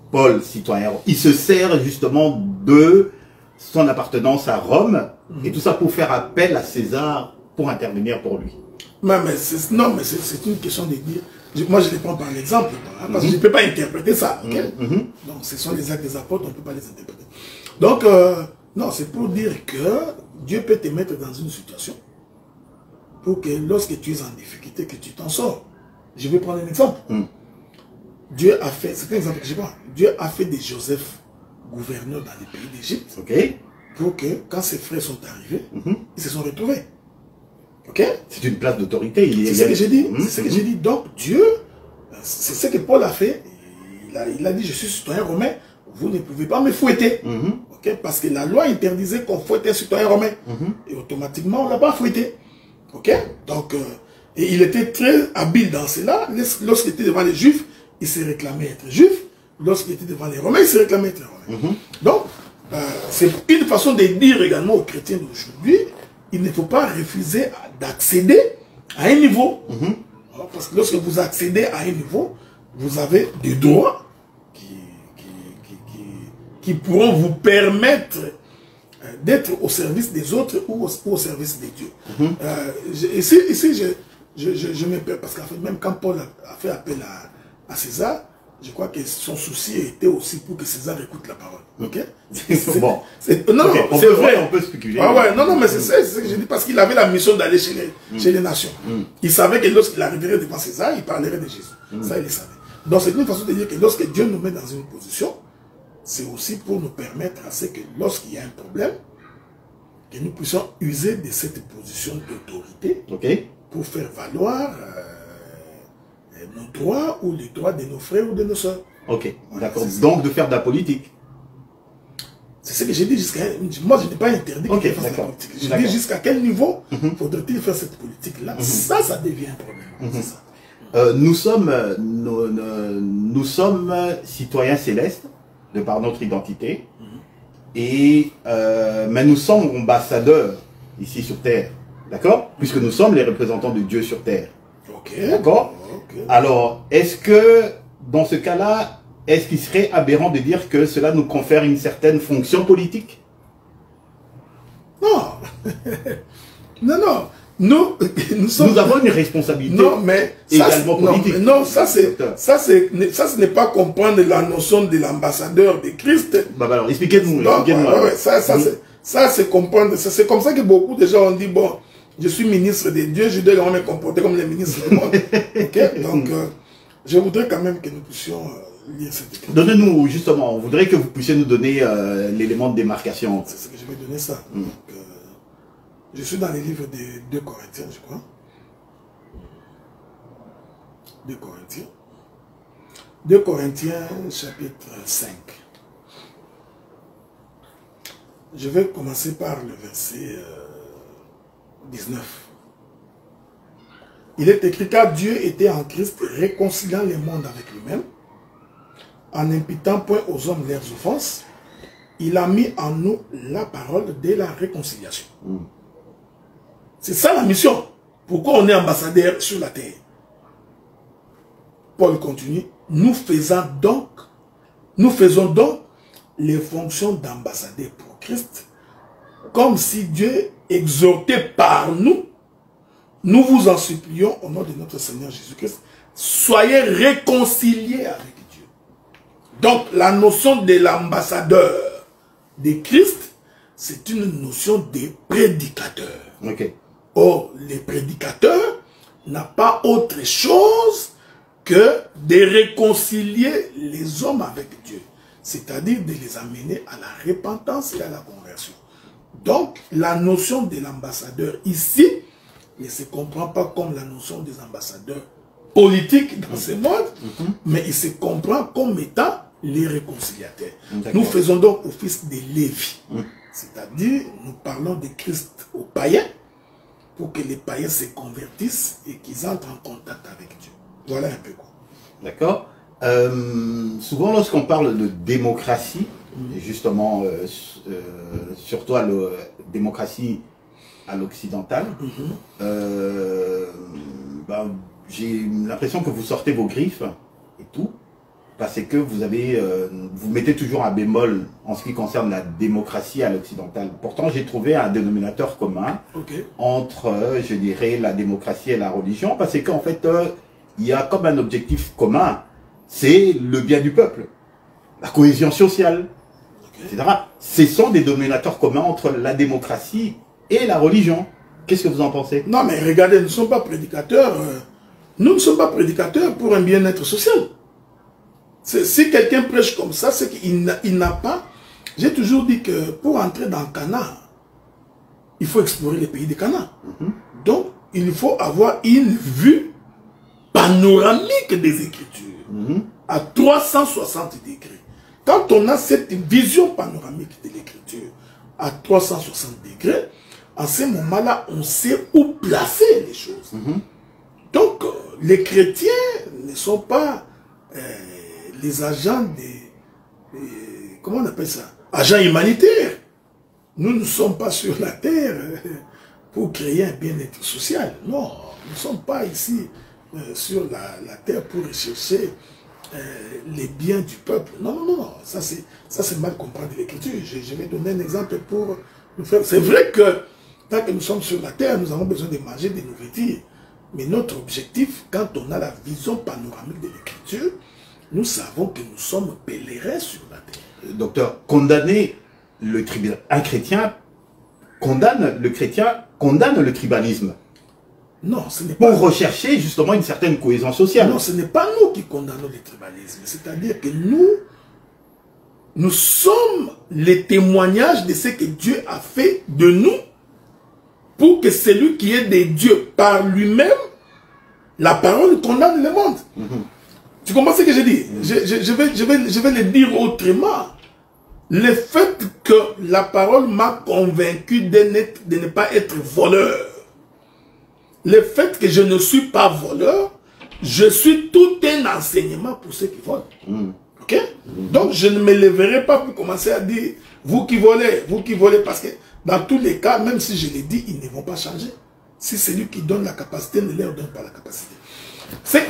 Paul, citoyen romain, il se sert justement de son appartenance à Rome, et tout ça pour faire appel à César pour intervenir pour lui. Non, mais c'est une question de dire... Moi, je les prends par l'exemple, hein, parce que je ne peux pas interpréter ça. Donc, ce sont les actes des apôtres, on ne peut pas les interpréter. Donc, non, c'est pour dire que Dieu peut te mettre dans une situation pour que lorsque tu es en difficulté, que tu t'en sors. Je vais prendre un exemple. Dieu a fait, c'est un exemple que je prends, Dieu a fait de Joseph gouverneur dans les pays d'Égypte, pour que quand ses frères sont arrivés, ils se sont retrouvés. C'est une place d'autorité. C'est ce que j'ai dit. C'est ce que j'ai dit. Donc Dieu, c'est ce que Paul a fait. Il a dit, je suis citoyen romain, vous ne pouvez pas me fouetter. Parce que la loi interdisait qu'on fouette un citoyen romain. Et automatiquement, on ne l'a pas fouetté. Donc, et il était très habile dans cela. Lorsqu'il était devant les Juifs, il s'est réclamé être juif. Lorsqu'il était devant les Romains, il s'est réclamé être romain. Donc, c'est une façon de dire également aux chrétiens d'aujourd'hui, il ne faut pas refuser d'accéder à un niveau. Parce que lorsque vous accédez à un niveau, vous avez des droits qui pourront vous permettre d'être au service des autres ou au service des dieux. Ici, je me perds, parce qu'en fait, même quand Paul a fait appel à César, je crois que son souci était aussi pour que César écoute la parole. Ok? Bon. Non, okay, c'est vrai. On peut spéculer. Ah ouais, non, mais c'est ce que je dis, parce qu'il avait la mission d'aller chez les nations. Il savait que lorsqu'il arriverait devant César, il parlerait de Jésus. Ça, il le savait. Donc, c'est une façon de dire que lorsque Dieu nous met dans une position, c'est aussi pour nous permettre à ce que lorsqu'il y a un problème, que nous puissions user de cette position d'autorité pour faire valoir nos droits ou les droits de nos frères ou de nos soeurs. Ok, d'accord. Donc de faire de la politique. C'est ce que j'ai dit jusqu'à... Moi, je n'ai pas interdit qu'il fasse de la politique. Je dis jusqu'à quel niveau faudrait-il faire cette politique-là. Ça devient un problème. C'est ça. Nous sommes citoyens célestes, de par notre identité, et, mais nous sommes ambassadeurs ici sur Terre. D'accord? Puisque nous sommes les représentants de Dieu sur Terre. D'accord? Alors, est-ce que, dans ce cas-là, est-ce qu'il serait aberrant de dire que cela nous confère une certaine fonction politique? Non. Non. Nous avons une responsabilité également politique. Non, ça, ce n'est pas comprendre la notion de l'ambassadeur de Christ. Bah alors, expliquez-nous. Ça, c'est comprendre. C'est comme ça que beaucoup de gens ont dit, bon, je suis ministre de Dieu, je dois me comporter comme les ministres du monde. Donc, je voudrais quand même que nous puissions lire cette écriture. Donnez-nous, justement, on voudrait que vous puissiez nous donner l'élément de démarcation. C'est ce que je vais donner ça. Donc, je suis dans les livres de 2 Corinthiens, je crois. 2 Corinthiens. 2 Corinthiens, chapitre 5. Je vais commencer par le verset 19. Il est écrit, car Dieu était en Christ réconciliant les mondes avec lui-même, en n'imputant point aux hommes leurs offenses. Il a mis en nous la parole de la réconciliation. C'est ça la mission. Pourquoi on est ambassadeur sur la terre? Paul continue. Nous faisons donc les fonctions d'ambassadeur pour Christ, comme si Dieu exhortait par nous. Nous vous en supplions au nom de notre Seigneur Jésus-Christ, soyez réconciliés avec Dieu. Donc la notion de l'ambassadeur de Christ, c'est une notion de prédicateur. Or, les prédicateurs n'ont pas autre chose que de réconcilier les hommes avec Dieu. C'est-à-dire de les amener à la repentance et à la conversion. Donc, la notion de l'ambassadeur ici ne se comprend pas comme la notion des ambassadeurs politiques dans ce monde, mais il se comprend comme étant les réconciliateurs. Nous faisons donc office de Lévi. C'est-à-dire, nous parlons de Christ aux païens, pour que les païens se convertissent et qu'ils entrent en contact avec Dieu. Voilà un peu quoi. D'accord. Souvent, lorsqu'on parle de démocratie, et justement, surtout à la démocratie à l'occidental, j'ai l'impression que vous sortez vos griffes et tout, parce que vous avez, vous mettez toujours un bémol en ce qui concerne la démocratie à l'occidental. Pourtant, j'ai trouvé un dénominateur commun entre, je dirais, la démocratie et la religion, parce qu'en fait, il y a comme un objectif commun, c'est le bien du peuple, la cohésion sociale, etc. Ce sont des dénominateurs communs entre la démocratie et la religion. Qu'est-ce que vous en pensez? Non, mais regardez, nous ne sommes pas prédicateurs. Nous ne sommes pas prédicateurs pour un bien-être social. Si quelqu'un prêche comme ça, c'est qu'il n'a pas... J'ai toujours dit que pour entrer dans Canaan, il faut explorer les pays de Canaan. Donc, il faut avoir une vue panoramique des Écritures à 360 degrés. Quand on a cette vision panoramique de l'Écriture à 360 degrés, en ce moment-là, on sait où placer les choses. Donc, les chrétiens ne sont pas... les agents comment on appelle ça? Agents humanitaires. Nous ne sommes pas sur la terre pour créer un bien-être social. Non, nous ne sommes pas ici sur la terre pour rechercher les biens du peuple. Non, non, non. Ça, c'est mal comprendre l'Écriture. Je vais donner un exemple pour nous faire. C'est vrai que tant que nous sommes sur la terre, nous avons besoin de manger des nourritures. Mais notre objectif, quand on a la vision panoramique de l'Écriture, nous savons que nous sommes pèlerins sur la terre. Docteur, condamner le tribunal, un chrétien condamne le tribalisme. Non, ce n'est pas... Pour rechercher justement une certaine cohésion sociale. Non, ce n'est pas nous qui condamnons le tribalisme. C'est-à-dire que nous sommes les témoignages de ce que Dieu a fait de nous pour que celui qui est des dieux par lui-même, la parole condamne le monde. Tu comprends ce que je dis? Je vais le dire autrement. Le fait que la parole m'a convaincu de ne pas être voleur, le fait que je ne suis pas voleur, je suis tout un enseignement pour ceux qui volent. Ok? Donc je ne me lèverai pas pour commencer à dire vous qui volez, parce que dans tous les cas, même si je l'ai dit, ils ne vont pas changer. Si c'est lui qui donne la capacité, ne leur donne pas la capacité.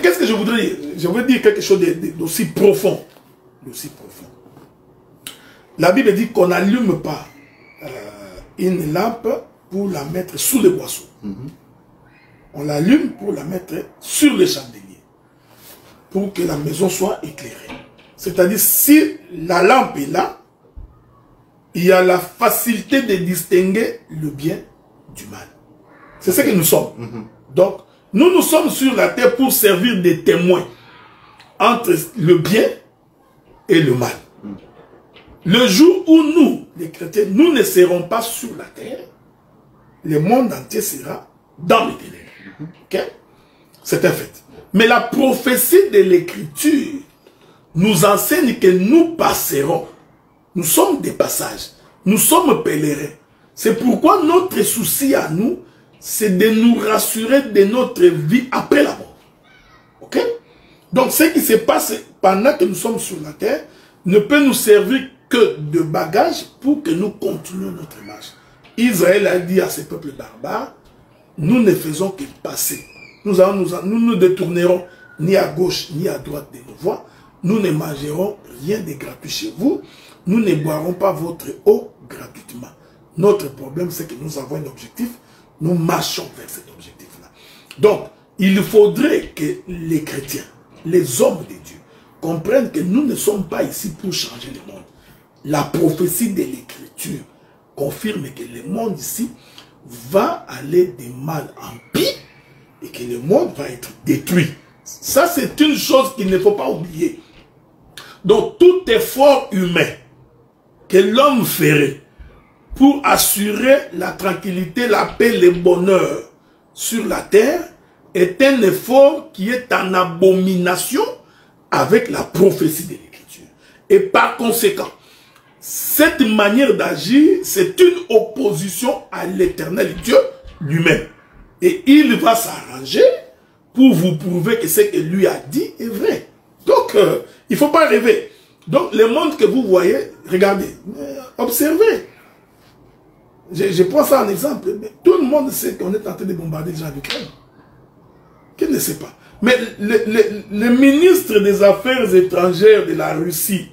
Qu'est-ce que je voudrais dire? Je veux dire quelque chose d'aussi profond. D'aussi profond. La Bible dit qu'on n'allume pas une lampe pour la mettre sous les boisseaux. On l'allume pour la mettre sur les chandeliers, pour que la maison soit éclairée. C'est-à-dire, si la lampe est là, il y a la facilité de distinguer le bien du mal. C'est ce que nous sommes. Donc, nous sommes sur la terre pour servir de témoins entre le bien et le mal. Le jour où nous, les chrétiens, nous ne serons pas sur la terre, le monde entier sera dans les ténèbres. Okay? C'est un fait. Mais la prophétie de l'écriture nous enseigne que nous passerons. Nous sommes des passages. Nous sommes pèlerins. C'est pourquoi notre souci à nous, c'est de nous rassurer de notre vie après la mort. Ok? Donc ce qui se passe pendant que nous sommes sur la terre ne peut nous servir que de bagage pour que nous continuions notre marche. Israël a dit à ses peuples barbares, nous ne faisons que passer. Nous ne détournerons ni à gauche ni à droite de nos voies. Nous ne mangerons rien de gratuit chez vous. Nous ne boirons pas votre eau gratuitement. Notre problème, c'est que nous avons un objectif. Nous marchons vers cet objectif-là. Donc, il faudrait que les chrétiens, les hommes de Dieu, comprennent que nous ne sommes pas ici pour changer le monde. La prophétie de l'écriture confirme que le monde ici va aller de mal en pire et que le monde va être détruit. Ça, c'est une chose qu'il ne faut pas oublier. Donc, tout effort humain que l'homme ferait pour assurer la tranquillité, la paix, le bonheur sur la terre est un effort qui est en abomination avec la prophétie de l'écriture. Et par conséquent, cette manière d'agir, c'est une opposition à l'éternel Dieu lui-même. Et il va s'arranger pour vous prouver que ce que lui a dit est vrai. Donc, il ne faut pas rêver. Donc, le monde que vous voyez, regardez, observez. Je prends ça en exemple. Mais tout le monde sait qu'on est en train de bombarder les gens d'Ukraine. Qui ne sait pas? Mais le ministre des Affaires étrangères de la Russie,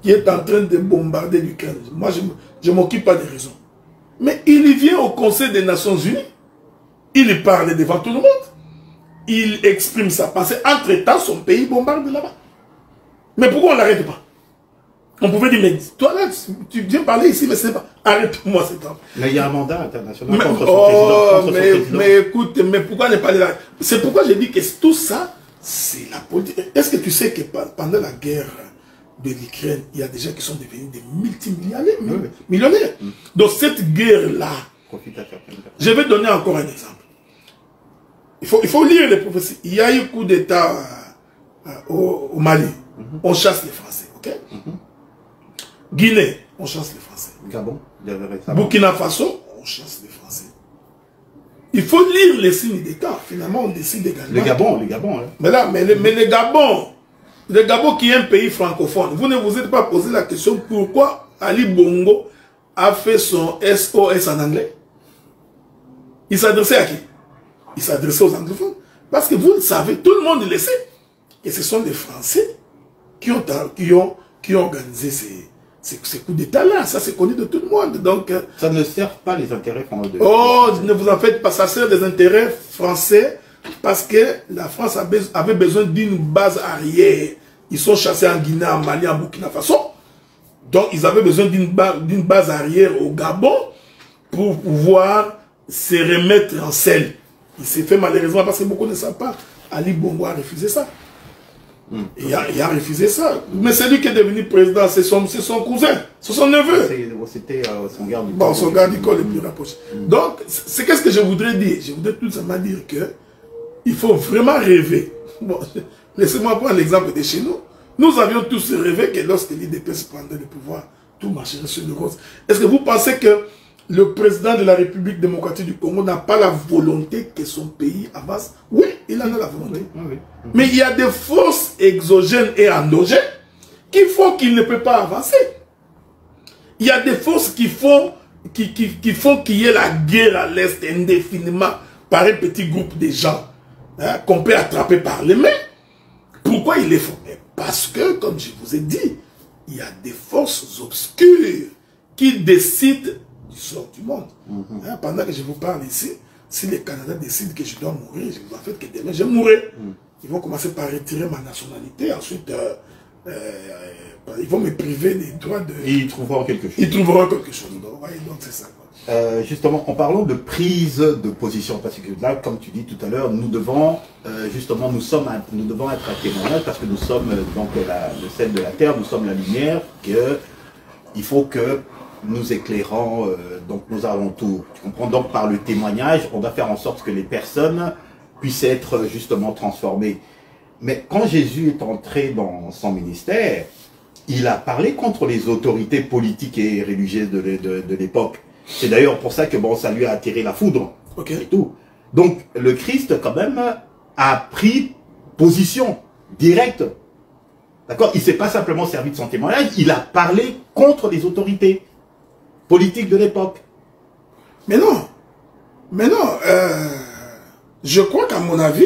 qui est en train de bombarder l'Ukraine, moi je ne m'occupe pas des raisons. Mais il vient au Conseil des Nations Unies, il parle devant tout le monde, il exprime sa pensée, entre-temps son pays bombarde là-bas. Mais pourquoi on ne l'arrête pas? On pouvait dire, mais toi là, tu viens parler ici, mais c'est pas. Arrête-moi cet homme. Mais il y a un mandat international contre son président. Mais écoute, mais pourquoi ne pas aller là? C'est pourquoi j'ai dit que tout ça, c'est la politique. Est-ce que tu sais que pendant la guerre de l'Ukraine, il y a des gens qui sont devenus des multimillionnaires. Donc cette guerre-là, je vais donner encore un exemple. Il faut lire les prophéties. Il y a eu coup d'État au Mali. On chasse les Français, ok? Guinée, on chasse les Français. Gabon, Burkina Faso, on chasse les Français. Il faut lire les signes d'État. Finalement, on décide également. Les Gabon. Hein. Mais là, mais les Gabon qui est un pays francophone, vous ne vous êtes pas posé la question pourquoi Ali Bongo a fait son SOS en anglais? Il s'adressait à qui? Il s'adressait aux anglophones. Parce que vous le savez, tout le monde le sait, que ce sont les Français qui ont organisé ces coups d'État-là. Ça, c'est connu de tout le monde. Donc, ça ne sert pas les intérêts français. Oh, ne vous en faites pas. Ça sert des intérêts français parce que la France avait besoin d'une base arrière Ils sont chassés en Guinée, en Mali, en Burkina Faso. Donc, ils avaient besoin d'une base arrière au Gabon pour pouvoir se remettre en selle. Il s'est fait malheureusement, parce que beaucoup ne savent pas, Ali Bongo a refusé ça. Il a refusé ça. Mais c'est lui qui est devenu président, c'est son cousin, c'est son neveu. C'était son garde du corps. Bon, son garde du corps le plus rapproché. Donc, c'est qu'est-ce que je voudrais dire? Je voudrais tout simplement dire que il faut vraiment rêver. Bon, laissez-moi prendre l'exemple de chez nous. Nous avions tous rêvé que lorsque l'IDP prendrait le pouvoir, tout marcherait sur le rose. Est-ce que vous pensez que le président de la République démocratique du Congo n'a pas la volonté que son pays avance? Oui, il en a la volonté. Oui. Mais il y a des forces exogènes et endogènes qui font qu'il ne peut pas avancer. Il y a des forces qui font qu'il y ait la guerre à l'Est indéfiniment par un petit groupe de gens qu'on peut attraper par les mains. Pourquoi ils les font? Parce que, comme je vous ai dit, il y a des forces obscures qui décident du sort du monde. Pendant que je vous parle ici, si le Canada décide que je dois mourir, je vous en faites que demain je mourrai. Ils vont commencer par retirer ma nationalité, ensuite ils vont me priver des droits de... Ils trouveront quelque chose. Ils trouveront quelque chose. Donc c'est ça. Justement, en parlant de prise de position, parce que là, comme tu dis tout à l'heure, nous devons justement, nous devons être un témoignage, parce que nous sommes donc le sel de la terre, nous sommes la lumière, il faut que nous éclairons donc nos alentours. Tu comprends? Donc par le témoignage, on doit faire en sorte que les personnes puissent être justement transformées. Mais quand Jésus est entré dans son ministère, il a parlé contre les autorités politiques et religieuses de l'époque. C'est d'ailleurs pour ça que bon, ça lui a attiré la foudre. Et tout. Donc le Christ quand même a pris position directe. D'accord? Il ne s'est pas simplement servi de son témoignage, il a parlé contre les autorités politiques de l'époque. Mais non, je crois qu'à mon avis,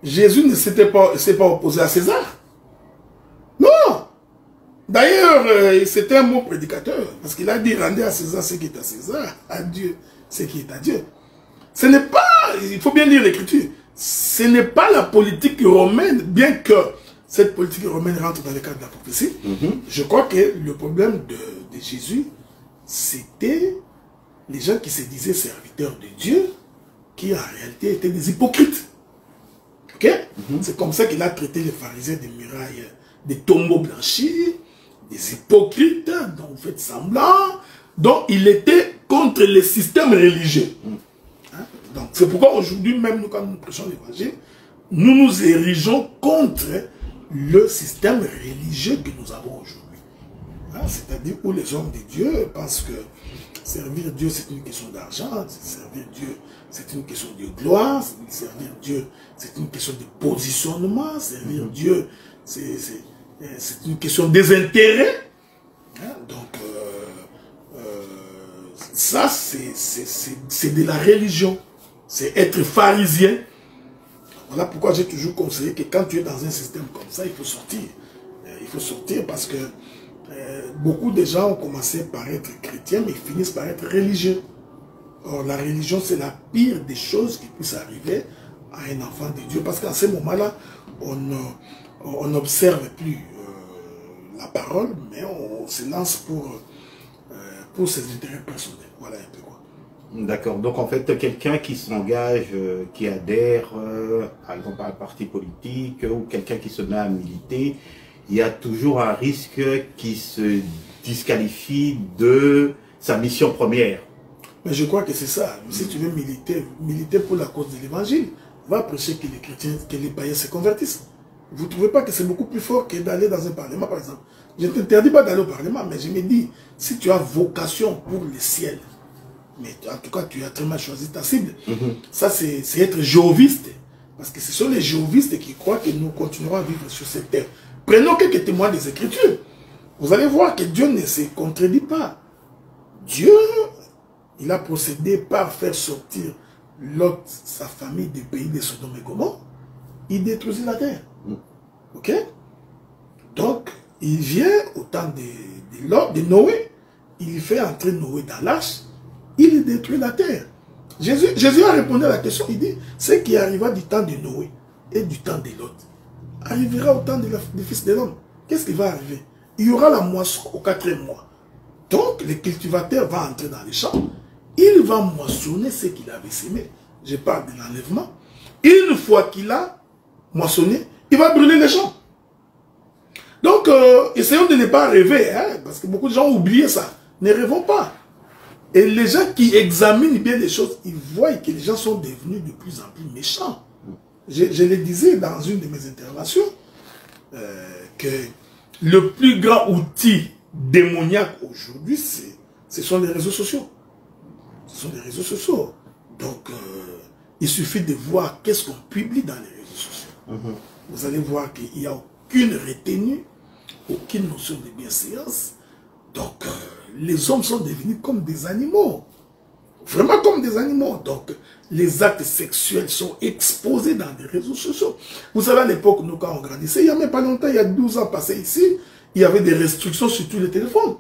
Jésus ne s'est pas opposé à César. Non. D'ailleurs, c'était un bon prédicateur, parce qu'il a dit, rendez à César ce qui est à César, à Dieu ce qui est à Dieu. Ce n'est pas, il faut bien lire l'écriture, ce n'est pas la politique romaine, bien que cette politique romaine rentre dans le cadre de la prophétie. Je crois que le problème de Jésus, c'était les gens qui se disaient serviteurs de Dieu, qui en réalité étaient des hypocrites. Ok? C'est comme ça qu'il a traité les pharisiens des murailles, des tombeaux blanchis, des hypocrites dont vous faites semblant, dont il était contre les systèmes religieux. Donc c'est pourquoi aujourd'hui, même nous, quand nous prêchons l'évangile, nous nous érigeons contre le système religieux que nous avons aujourd'hui. C'est-à-dire où les hommes de Dieu pensent que servir Dieu c'est une question d'argent, servir Dieu c'est une question de gloire, servir Dieu c'est une question de positionnement, servir Dieu c'est une question des intérêts. Donc ça c'est de la religion, c'est être pharisien. Voilà pourquoi j'ai toujours conseillé que quand tu es dans un système comme ça, il faut sortir. Il faut sortir parce que beaucoup de gens ont commencé par être chrétiens, mais ils finissent par être religieux. Or, la religion, c'est la pire des choses qui puissent arriver à un enfant de Dieu. Parce qu'à ce moment-là, on n'observe plus la parole, mais on se lance pour ses intérêts personnels. Voilà un peu quoi. D'accord. Donc, en fait, quelqu'un qui s'engage, qui adhère, par exemple, à un parti politique, ou quelqu'un qui se met à militer, il y a toujours un risque qui se disqualifie de sa mission première. Mais je crois que c'est ça. Si tu veux militer pour la cause de l'évangile, va prêcher que les chrétiens, que les païens se convertissent. Vous ne trouvez pas que c'est beaucoup plus fort que d'aller dans un parlement, par exemple? Je ne t'interdis pas d'aller au parlement, mais je me dis, si tu as vocation pour le ciel, mais en tout cas, tu as très mal choisi ta cible. Ça, c'est être jéhoviste. Parce que ce sont les jéhovistes qui croient que nous continuerons à vivre sur cette terre. Prenons quelques témoins des Écritures. Vous allez voir que Dieu ne se contredit pas. Dieu, il a procédé par faire sortir Lot, sa famille, du pays de Sodome et Gomorrhe. Il détruisit la terre. Ok? Donc, il vient au temps de Noé. Il fait entrer Noé dans l'arche. Il détruit la terre. Jésus a répondu à la question. Il dit, ce qui arriva du temps de Noé et du temps de Lot arrivera au temps du Fils de l'homme. Qu'est-ce qui va arriver? Il y aura la moisson au 4e mois. Donc, le cultivateur va entrer dans les champs. Il va moissonner ce qu'il avait semé. Je parle de l'enlèvement. Une fois qu'il a moissonné, il va brûler les champs. Donc, essayons de ne pas rêver, hein, parce que beaucoup de gens ont oublié ça. Ne rêvons pas. Et les gens qui examinent bien les choses, ils voient que les gens sont devenus de plus en plus méchants. Je le disais dans une de mes interventions, que le plus grand outil démoniaque aujourd'hui, ce sont les réseaux sociaux. Ce sont les réseaux sociaux. Donc, il suffit de voir qu'est-ce qu'on publie dans les réseaux sociaux. Vous allez voir qu'il n'y a aucune retenue, aucune notion de bienséance. Donc, les hommes sont devenus comme des animaux. Vraiment comme des animaux. Donc, les actes sexuels sont exposés dans les réseaux sociaux. Vous savez, à l'époque, nous, quand on grandissait, il n'y a même pas longtemps, il y a 12 ans passés ici, il y avait des restrictions sur tous les téléphones.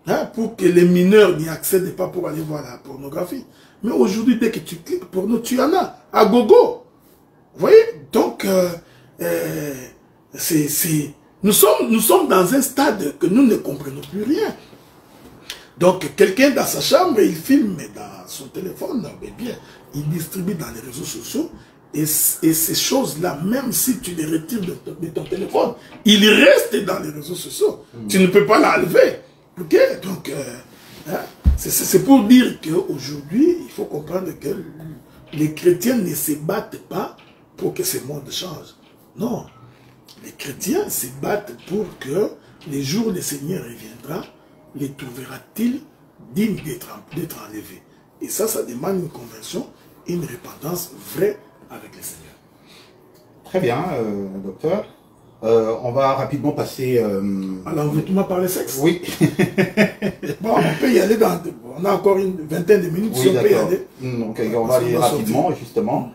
Hein, pour que les mineurs n'y accèdent pas pour aller voir la pornographie. Mais aujourd'hui, dès que tu cliques porno, tu en as. À gogo. Vous voyez? Donc, nous sommes dans un stade que nous ne comprenons plus rien. Donc, quelqu'un dans sa chambre, il filme dans son téléphone, mais bien, il distribue dans les réseaux sociaux, et ces choses-là, même si tu les retires de ton téléphone, il reste dans les réseaux sociaux. Tu ne peux pas l'enlever. Ok? Donc, hein, c'est pour dire qu'aujourd'hui, il faut comprendre que les chrétiens ne se battent pas pour que ce monde change. Non. Les chrétiens se battent pour que les jours où le Seigneur reviendra, les trouvera-t-il dignes d'être enlevés. Et ça demande une conversion, une repentance vraie avec le Seigneur. Très bien, docteur. On va rapidement passer... À l'envoûtement par le sexe. Oui. Bon, on peut y aller dans... On a encore une vingtaine de minutes, oui, si on peut y aller. Donc, on va aller rapidement, justement.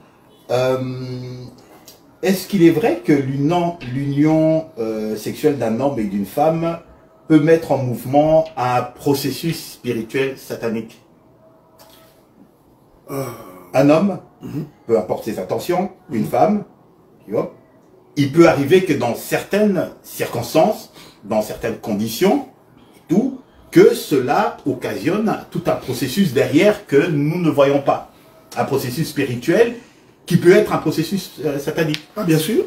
Est-ce qu'il est vrai que l'union sexuelle d'un homme et d'une femme peut mettre en mouvement un processus spirituel satanique? Un homme, peu importe ses intentions, une femme, tu vois, il peut arriver que dans certaines circonstances, dans certaines conditions, tout, que cela occasionne tout un processus derrière que nous ne voyons pas. Un processus spirituel qui peut être un processus satanique. Ah, bien sûr.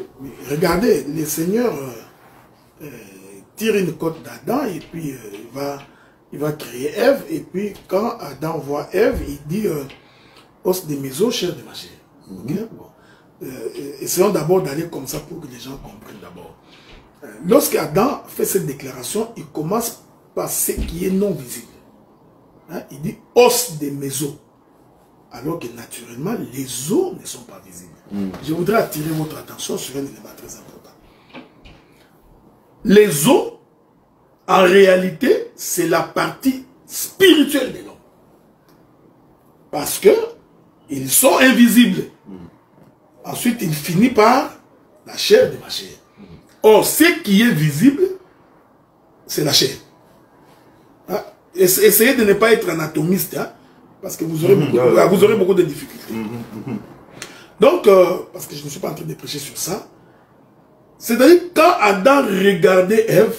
Regardez, le Seigneur tire une côte d'Adam et puis il va créer Ève. Et puis quand Adam voit Ève, il dit os de mes os, chair de ma chair. Okay? Bon. Essayons d'abord d'aller comme ça pour que les gens comprennent d'abord. Lorsque Adam fait cette déclaration, il commence par ce qui est non visible. Hein? Il dit os de mes os. Alors que naturellement, les os ne sont pas visibles. Je voudrais attirer votre attention sur un élément très important. Les os, en réalité, c'est la partie spirituelle de l'homme. Parce que ils sont invisibles. Ensuite, il finit par la chair de ma chair. Or, ce qui est visible, c'est la chair. Hein? Essayez de ne pas être anatomiste, hein? Parce que vous aurez beaucoup de difficultés. Donc, parce que je ne suis pas en train de prêcher sur ça, c'est-à-dire quand Adam regardait Ève,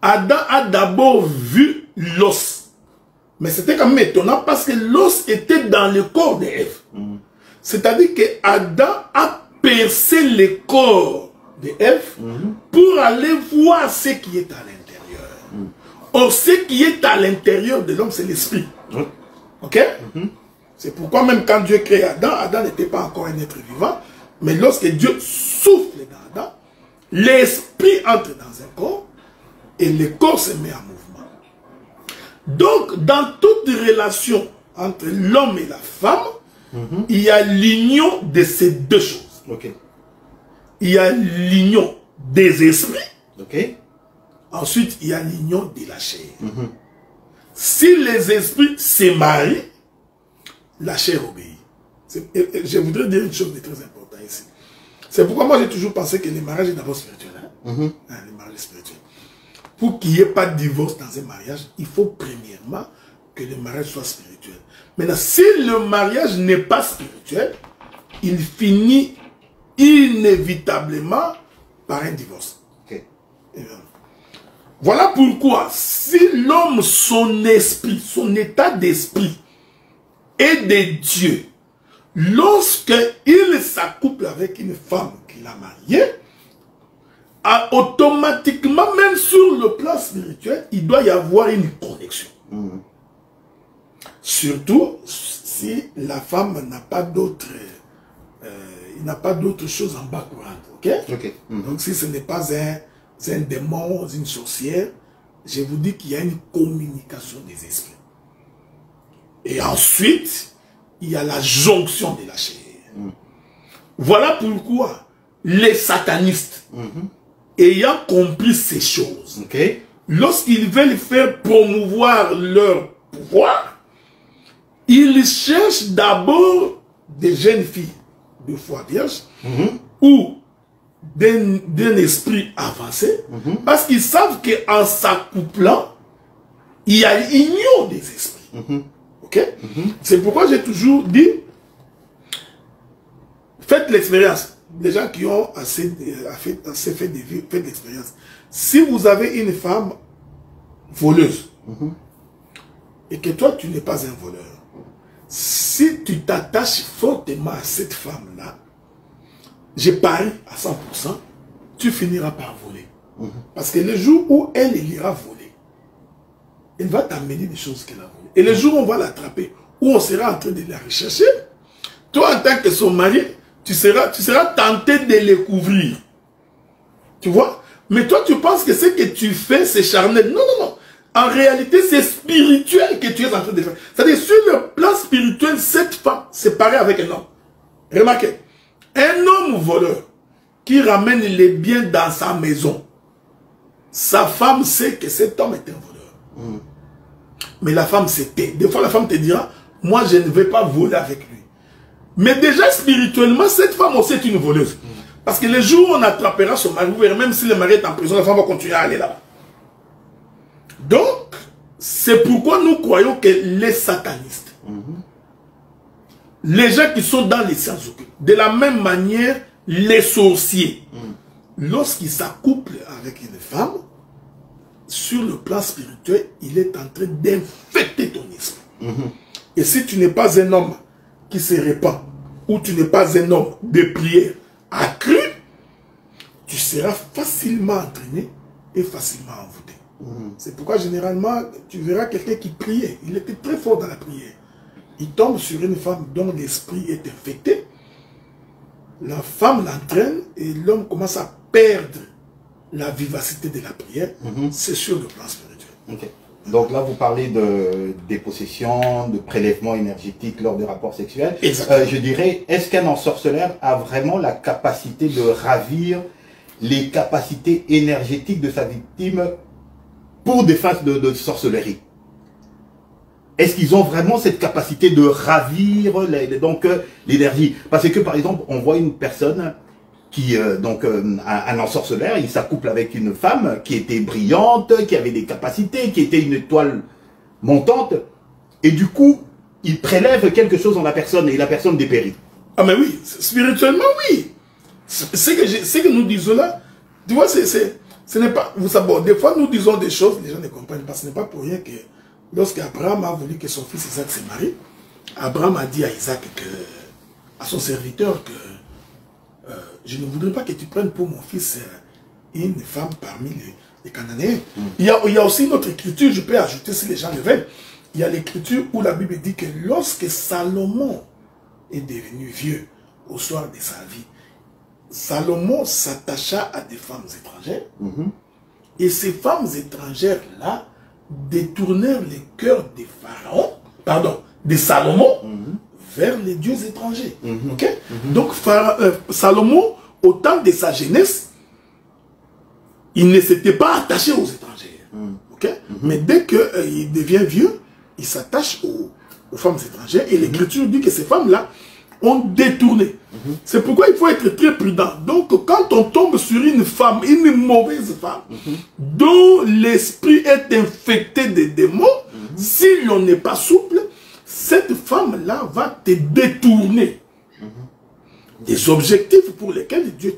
Adam a d'abord vu l'os. Mais c'était quand même étonnant parce que l'os était dans le corps d'Ève. C'est-à-dire que Adam a percé le corps d'Ève pour aller voir ce qui est à l'intérieur. Or, ce qui est à l'intérieur de l'homme, c'est l'esprit. Ok? C'est pourquoi même quand Dieu crée Adam, Adam n'était pas encore un être vivant. Mais lorsque Dieu souffle dans Adam, l'esprit entre dans un corps et le corps se met en mouvement. Donc, dans toute relation entre l'homme et la femme, il y a l'union de ces deux choses. Il y a l'union des esprits. Ensuite, il y a l'union de la chair. Si les esprits se marient, la chair obéit. Je voudrais dire une chose de très importante ici. C'est pourquoi moi j'ai toujours pensé que le mariage est d'abord spirituel. Le mariage spirituel. Pour qu'il n'y ait pas de divorce dans un mariage, il faut premièrement que le mariage soit spirituel. Maintenant, si le mariage n'est pas spirituel, il finit inévitablement par un divorce. Okay. Voilà pourquoi, si l'homme, son esprit, son état d'esprit est de Dieu, lorsque il s'accouple avec une femme qu'il a mariée, automatiquement, même sur le plan spirituel, il doit y avoir une connexion. Surtout si la femme n'a pas d'autre chose en background. Ok? Donc si ce n'est pas un démon, une sorcière, je vous dis qu'il y a une communication des esprits. Et ensuite, il y a la jonction de la chair. Voilà pourquoi les satanistes, ayant compris ces choses, lorsqu'ils veulent faire promouvoir leur pouvoir, ils cherchent d'abord des jeunes filles de foi vierge ou d'un esprit avancé, parce qu'ils savent qu'en s'accouplant, il y a l'union des esprits. C'est pourquoi j'ai toujours dit, faites l'expérience. Les gens qui ont assez fait de vie, faites l'expérience. Si vous avez une femme voleuse, et que toi tu n'es pas un voleur, si tu t'attaches fortement à cette femme-là, je parie à 100%, tu finiras par voler. Parce que le jour où elle ira voler, elle va t'amener des choses qu'elle a volées. Et le jour où on va l'attraper, où on sera en train de la rechercher, toi en tant que son mari, tu seras tenté de les couvrir. Tu vois? Mais toi tu penses que ce que tu fais c'est charnel. Non, non, non. En réalité, c'est spirituel que tu es en train de faire. C'est-à-dire, sur le plan spirituel, cette femme s'est séparée avec un homme. Remarquez, un homme voleur qui ramène les biens dans sa maison, sa femme sait que cet homme est un voleur. Mais la femme se tait. Des fois, la femme te dira, moi, je ne vais pas voler avec lui. Mais déjà, spirituellement, cette femme aussi est une voleuse. Parce que le jour où on attrapera son mari, même si le mari est en prison, la femme va continuer à aller là-bas. Donc, c'est pourquoi nous croyons que les satanistes, les gens qui sont dans les sciences occultes, de la même manière, les sorciers, lorsqu'ils s'accouplent avec une femme, sur le plan spirituel, il est en train d'infecter ton esprit. Et si tu n'es pas un homme qui se répand, ou tu n'es pas un homme de prière accru, tu seras facilement entraîné et facilement envoûté. C'est pourquoi généralement, tu verras quelqu'un qui priait. Il était très fort dans la prière. Il tombe sur une femme dont l'esprit est infecté. La femme l'entraîne et l'homme commence à perdre la vivacité de la prière. C'est sur le plan spirituel. Donc là, vous parlez de dépossession, de prélèvement énergétique lors des rapports sexuels. Je dirais, est-ce qu'un ensorceleur a vraiment la capacité de ravir les capacités énergétiques de sa victime pour des phases de sorcellerie? Est-ce qu'ils ont vraiment cette capacité de ravir l'énergie? Parce que par exemple, on voit une personne qui, un ensorceleur, il s'accouple avec une femme qui était brillante, qui avait des capacités, qui était une étoile montante, et du coup, il prélève quelque chose en la personne, et la personne dépérit. Ah mais oui, spirituellement oui. C'est que nous disons là, tu vois, ce n'est pas, vous savez, bon, des fois nous disons des choses, les gens ne comprennent pas, ce n'est pas pour rien que lorsqu'Abraham a voulu que son fils Isaac se marie, Abraham a dit à Isaac, à son serviteur, que je ne voudrais pas que tu prennes pour mon fils une femme parmi les Cananéens. Il y a aussi une autre écriture, je peux ajouter si les gens le veulent. Il y a l'écriture où la Bible dit que lorsque Salomon est devenu vieux au soir de sa vie, Salomon s'attacha à des femmes étrangères. Et ces femmes étrangères-là détournèrent les cœurs des pharaons, pardon, de Salomon, vers les dieux étrangers. Donc Salomon, au temps de sa jeunesse, il ne s'était pas attaché aux étrangères. Mais dès qu'il devient vieux, il s'attache aux femmes étrangères. Et l'écriture dit que ces femmes-là ont détourné. C'est pourquoi il faut être très prudent. Donc quand on tombe sur une femme, une mauvaise femme, dont l'esprit est infecté de démons, si l'on n'est pas souple, cette femme-là va te détourner des objectifs pour lesquels Dieu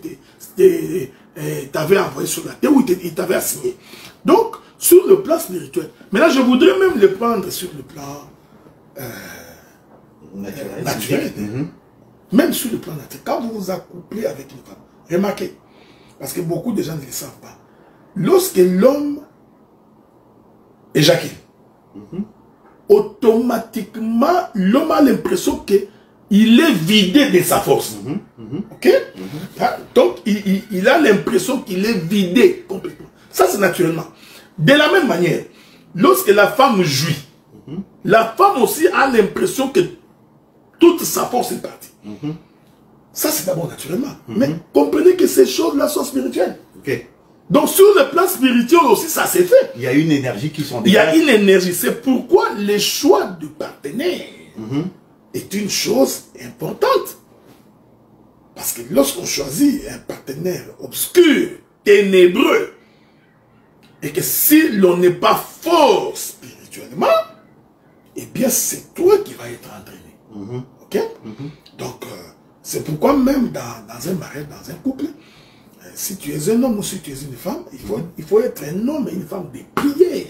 t'avait envoyé sur la terre, ou il t'avait assigné. Donc, sur le plan spirituel. Maintenant, je voudrais même le prendre sur le plan naturel. Même sur le plan naturel. Quand vous vous accouplez avec une femme, remarquez, parce que beaucoup de gens ne le savent pas, lorsque l'homme éjacule, automatiquement, l'homme a l'impression qu'il est vidé de sa force. Ok? Donc, il a l'impression qu'il est vidé complètement. Ça, c'est naturellement. De la même manière, lorsque la femme jouit, la femme aussi a l'impression que toute sa force est partie. Ça, c'est d'abord naturellement. Mais comprenez que ces choses-là sont spirituelles. Donc, sur le plan spirituel aussi, ça s'est fait. Il y a une énergie qui s'en dégage. Il y a une énergie. C'est pourquoi le choix du partenaire est une chose importante. Parce que lorsqu'on choisit un partenaire obscur, ténébreux, et que si l'on n'est pas fort spirituellement, eh bien, c'est toi qui vas être entraîné. Ok? Donc, c'est pourquoi même dans un mariage, dans un couple, si tu es un homme ou si tu es une femme, il faut être un homme et une femme de prière.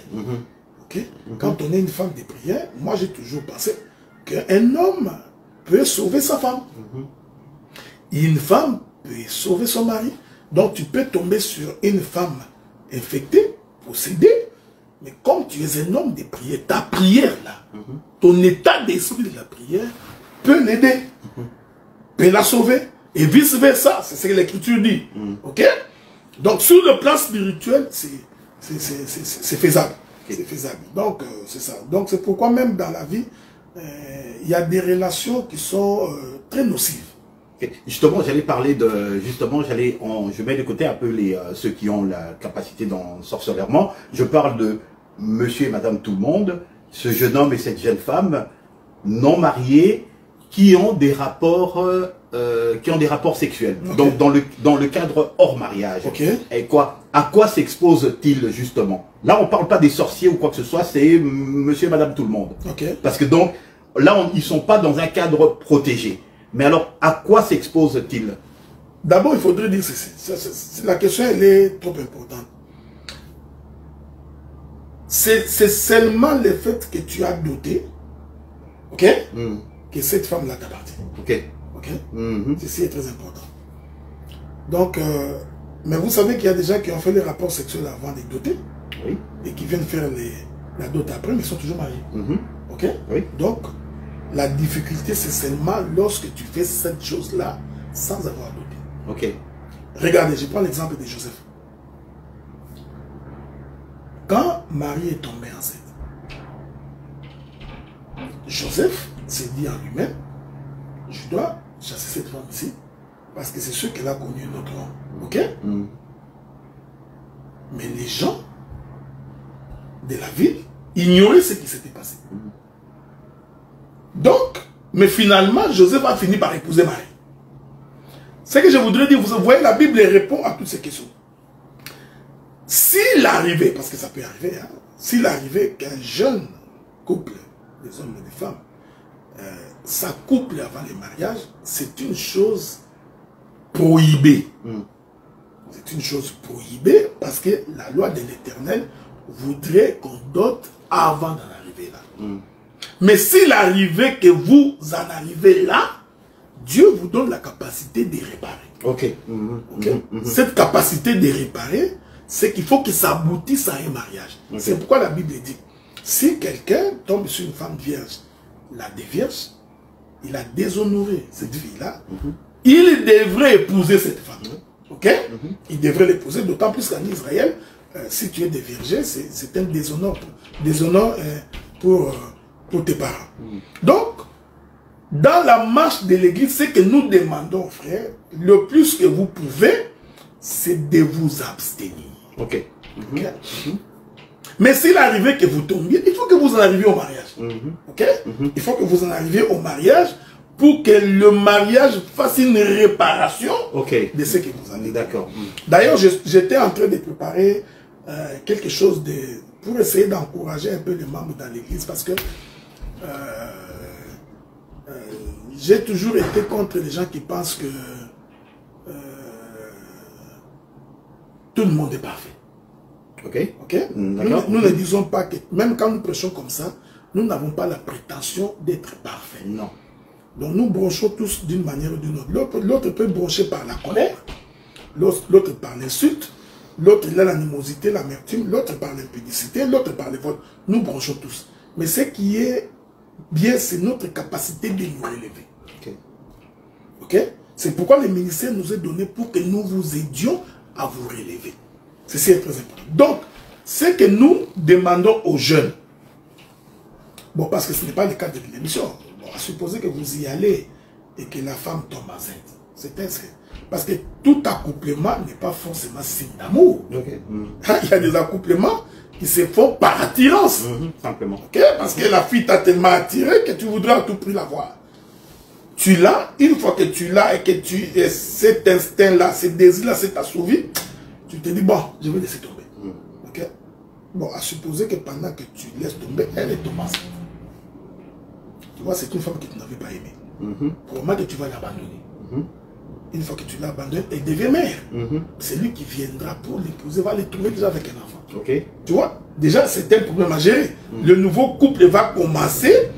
Ok? Quand on est une femme de prière, moi j'ai toujours pensé qu'un homme peut sauver sa femme. Une femme peut sauver son mari. Donc tu peux tomber sur une femme infectée, possédée, mais comme tu es un homme de prière, ta prière là, ton état d'esprit de la prière peut l'aider, peut la sauver. Et vice versa, c'est ce que l'Écriture dit. Ok? Donc sur le plan spirituel, c'est faisable. C'est faisable. Donc c'est ça. Donc c'est pourquoi même dans la vie, il y a des relations qui sont très nocives. Justement, j'allais parler de... Justement, je mets de côté un peu ceux qui ont la capacité d'ensorcelèrement. Je parle de monsieur et madame tout le monde, ce jeune homme et cette jeune femme non mariés qui ont des rapports sexuels. Donc dans le cadre hors mariage. Et à quoi s'expose-t-il justement? Là, on parle pas des sorciers ou quoi que ce soit, c'est monsieur et madame tout le monde. Parce que donc là, ils sont pas dans un cadre protégé. Mais alors, à quoi s'expose-t-il? D'abord, il faudrait dire ceci. La question, elle est trop importante. C'est seulement le fait que tu as douté, ok, que cette femme-là t'appartient. Ceci est très important. Donc, mais vous savez qu'il y a des gens qui ont fait les rapports sexuels avant de doter, et qui viennent faire la dot après, mais ils sont toujours mariés. Donc, la difficulté, c'est seulement lorsque tu fais cette chose-là sans avoir douté. Regardez, je prends l'exemple de Joseph. Quand Marie est tombée enceinte, Joseph s'est dit en lui-même, je dois chasser cette femme ici, parce que c'est sûr qu'elle a connu un autre homme. Mais les gens de la ville ignoraient ce qui s'était passé. Donc, mais finalement, Joseph a fini par épouser Marie. Ce que je voudrais dire, vous voyez, la Bible répond à toutes ces questions. S'il arrivait, parce que ça peut arriver, s'il arrivait qu'un jeune couple, des hommes et des femmes, s'accouple avant le mariage, c'est une chose prohibée. C'est une chose prohibée parce que la loi de l'Éternel voudrait qu'on dote avant d'en arriver là. Mais s'il arrivait que vous en arrivez là, Dieu vous donne la capacité de réparer. Cette capacité de réparer, c'est qu'il faut que ça aboutisse à un mariage. C'est pourquoi la Bible dit, si quelqu'un tombe sur une femme vierge, la dévierge, il a déshonoré cette fille-là, il devrait épouser cette femme. Il devrait l'épouser, d'autant plus qu'en Israël, si tu es déviergé, c'est un déshonneur pour tes parents. Donc, dans la marche de l'église, ce que nous demandons, frère, le plus que vous pouvez, c'est de vous abstenir. Mais s'il arrivait que vous tombiez, il faut que vous en arriviez au mariage. Il faut que vous en arriviez au mariage pour que le mariage fasse une réparation de ce que vous en êtes. D'ailleurs, j'étais en train de préparer quelque chose pour essayer d'encourager un peu les membres dans l'église, parce que j'ai toujours été contre les gens qui pensent que tout le monde est parfait. Ok. Okay? Nous ne disons pas que, même quand nous prêchons comme ça, nous n'avons pas la prétention d'être parfaits. Non. Donc nous bronchons tous d'une manière ou d'une autre. L'autre peut broncher par la colère, l'autre par l'insulte, l'autre il a l'animosité, l'amertume, l'autre par l'impudicité, l'autre par les vols. Nous bronchons tous. Mais ce qui est bien, c'est notre capacité de nous relever. Ok? C'est pourquoi le ministère nous est donné pour que nous vous aidions à vous relever. C'est très important. Donc, ce que nous demandons aux jeunes, bon, parce que ce n'est pas le cas de l'émission, bon, à supposer que vous y allez et que la femme tombe enceinte, c'est un signe. Parce que tout accouplement n'est pas forcément signe d'amour. Okay. Il y a des accouplements qui se font par attirance. Simplement. Okay? Parce que la fille t'a tellement attiré que tu voudrais à tout prix la voir. Tu l'as, une fois que tu l'as et que cet instinct-là, ce désir-là s'est assouvi, tu te dis, bon, je vais laisser tomber. Okay? Bon, à supposer que pendant que tu laisses tomber, elle est tombée enceinte. Tu vois, c'est une femme que tu n'avais pas aimée. Probablement que tu vas l'abandonner. Une fois que tu l'as abandonnée, elle devient mère. C'est lui qui viendra pour l'épouser, va les trouver déjà avec un enfant. Okay. Tu vois, déjà c'est un problème à gérer. Le nouveau couple va commencer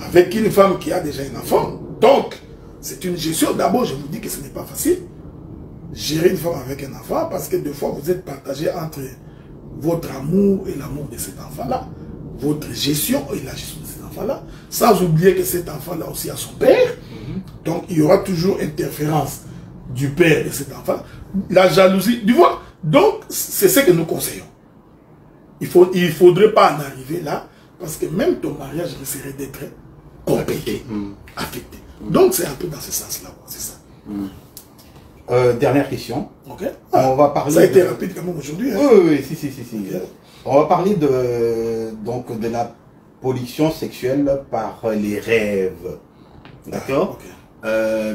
avec une femme qui a déjà un enfant. Donc, c'est une gestion. D'abord, je vous dis que ce n'est pas facile. Gérer une femme avec un enfant, parce que des fois, vous êtes partagé entre votre amour et l'amour de cet enfant-là, votre gestion et la gestion de cet enfant-là, sans oublier que cet enfant-là aussi a son père. Donc, il y aura toujours interférence du père de cet enfant. La jalousie, tu vois. Donc, c'est ce que nous conseillons. Il ne faudrait pas en arriver là, parce que même ton mariage risquerait d'être compliqué, affecté. Donc, c'est un peu dans ce sens-là. C'est ça. Dernière question. Okay. On va parler ça a été rapide quand même aujourd'hui. Hein? Oui, si. Okay. On va parler de la pollution sexuelle par les rêves. D'accord.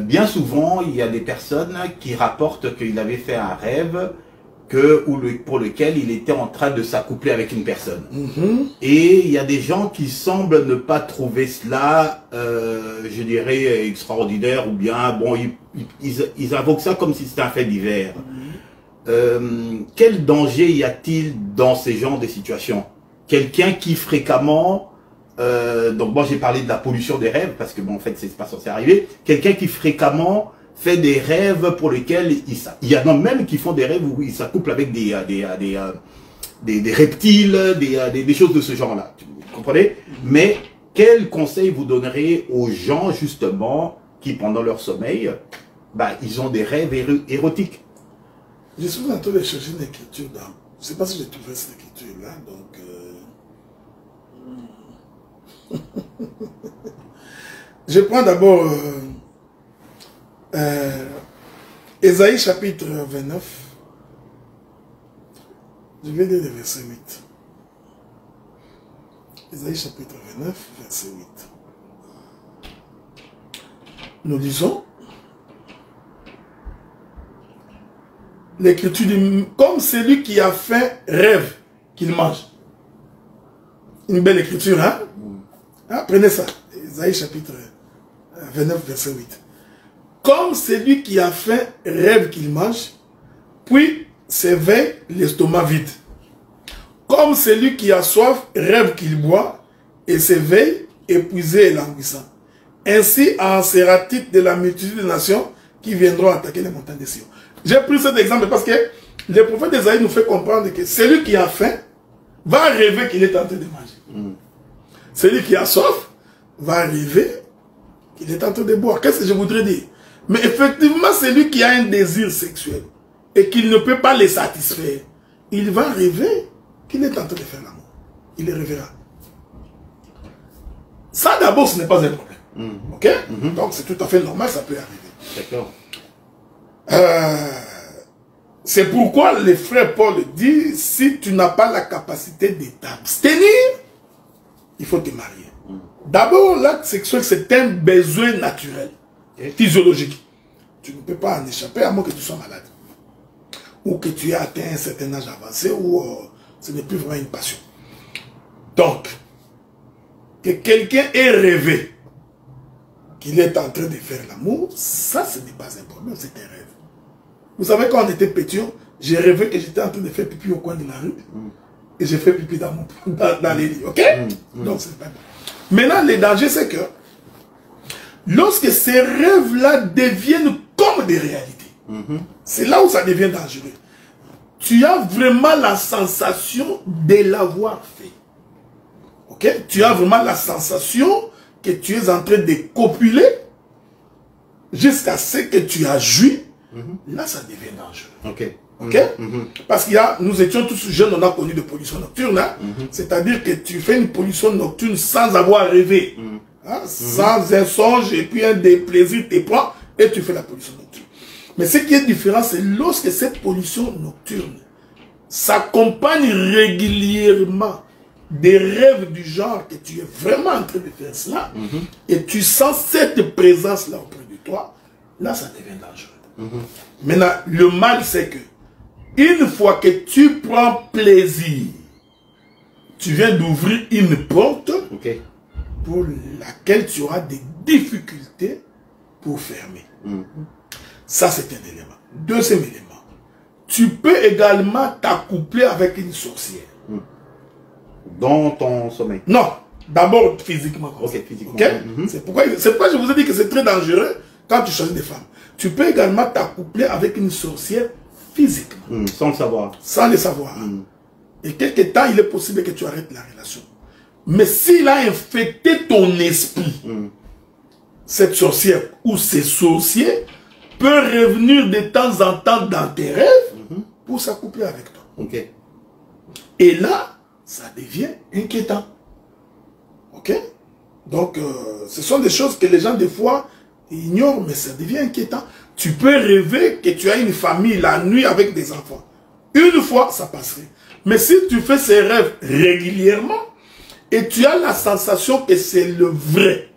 Bien souvent, il y a des personnes qui rapportent qu'il avait fait un rêve pour lequel il était en train de s'accoupler avec une personne. Et il y a des gens qui semblent ne pas trouver cela, je dirais, extraordinaire, ou bien, bon, ils invoquent ça comme si c'était un fait divers. Quel danger y a-t-il dans ces genres de situations? Quelqu'un qui fréquemment, donc moi j'ai parlé de la pollution des rêves, parce que bon, en fait, c'est pas censé arriver. Quelqu'un qui fréquemment fait des rêves pour lesquels il y en a même qui font des rêves où ils s'accouplent avec des reptiles, des choses de ce genre-là. Vous comprenez? Mais quel conseil vous donnerez aux gens justement qui pendant leur sommeil, ils ont des rêves érotiques? Je suis en train de chercher une écriture dans... Je ne sais pas si j'ai trouvé cette écriture-là, donc... Je prends d'abord... Ésaïe chapitre 29. Je vais lire le verset 8. Ésaïe chapitre 29, verset 8. Nous lisons. L'écriture dit, comme celui qui a faim rêve qu'il mange. Une belle écriture, hein? Prenez ça. Ésaïe chapitre 29, verset 8. Comme celui qui a faim rêve qu'il mange, puis s'éveille l'estomac vide. Comme celui qui a soif rêve qu'il boit, et s'éveille épuisé et languissant. Ainsi en sera-t-il de la multitude des nations qui viendront attaquer les montagnes de Sion. J'ai pris cet exemple parce que le prophète d'Ésaïe nous fait comprendre que celui qui a faim va rêver qu'il est en train de manger. Celui qui a soif va rêver qu'il est en train de boire. Qu'est-ce que je voudrais dire? Mais effectivement, celui qui a un désir sexuel et qu'il ne peut pas le satisfaire, il va rêver qu'il est en train de faire l'amour. Il le rêvera. Ça d'abord, ce n'est pas un problème. Ok? Donc c'est tout à fait normal, ça peut arriver. D'accord. C'est pourquoi le frère Paul dit, si tu n'as pas la capacité de t'abstenir, il faut te marier. D'abord, l'acte sexuel, c'est un besoin naturel, physiologique. Tu ne peux pas en échapper à moins que tu sois malade. Ou que tu aies atteint un certain âge avancé, ou ce n'est plus vraiment une passion. Donc, que quelqu'un ait rêvé qu'il est en train de faire l'amour, ça, ce n'est pas un problème, c'est un rêve. Vous savez, quand on était petit, j'ai rêvé que j'étais en train de faire pipi au coin de la rue. Et j'ai fait pipi dans les lits, ok? Donc, c'est pas bon. Maintenant, le danger, c'est que lorsque ces rêves-là deviennent comme des réalités, c'est là où ça devient dangereux. Tu as vraiment la sensation de l'avoir fait. Ok? Tu as vraiment la sensation que tu es en train de copuler jusqu'à ce que tu as joui. Là, ça devient dangereux. Ok. Ok? Parce qu'il y a, nous étions tous jeunes, on a connu de pollution nocturne. Hein? C'est-à-dire que tu fais une pollution nocturne sans avoir rêvé. Hein? Sans un songe et puis un des plaisirs te prend et tu fais la pollution nocturne. Mais ce qui est différent, c'est lorsque cette pollution nocturne s'accompagne régulièrement des rêves du genre que tu es vraiment en train de faire cela et tu sens cette présence-là auprès de toi, là, ça devient dangereux. Maintenant, le mal, c'est que une fois que tu prends plaisir, tu viens d'ouvrir une porte pour laquelle tu auras des difficultés pour fermer. Ça, c'est un élément. Deuxième élément, tu peux également t'accoupler avec une sorcière. Dans ton sommeil? Non, d'abord physiquement. Ok, physiquement. Okay? C'est pourquoi je vous ai dit que c'est très dangereux quand tu choisis des femmes. Tu peux également t'accoupler avec une sorcière physiquement. Sans le savoir. Sans le savoir. Et quelque temps, il est possible que tu arrêtes la relation. Mais s'il a infecté ton esprit, cette sorcière ou ces sorciers peuvent revenir de temps en temps dans tes rêves pour s'accoupler avec toi. Ok. Et là, ça devient inquiétant. Ok? Donc, ce sont des choses que les gens, des fois, ignorent, mais ça devient inquiétant. Tu peux rêver que tu as une famille la nuit avec des enfants. Une fois, ça passerait. Mais si tu fais ces rêves régulièrement, et tu as la sensation que c'est le vrai,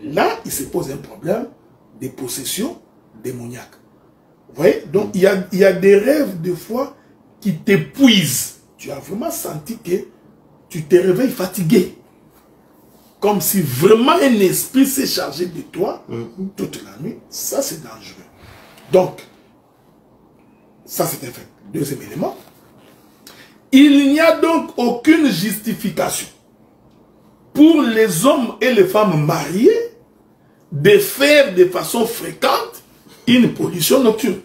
là, il se pose un problème de possession démoniaque. Vous voyez? Donc, il y a des rêves, des fois, qui t'épuisent. Tu as vraiment senti que tu te réveilles fatigué. Comme si vraiment un esprit s'est chargé de toi toute la nuit. Ça, c'est dangereux. Donc, ça, c'est un fait. Deuxième élément. Il n'y a donc aucune justification pour les hommes et les femmes mariés de faire de façon fréquente une pollution nocturne.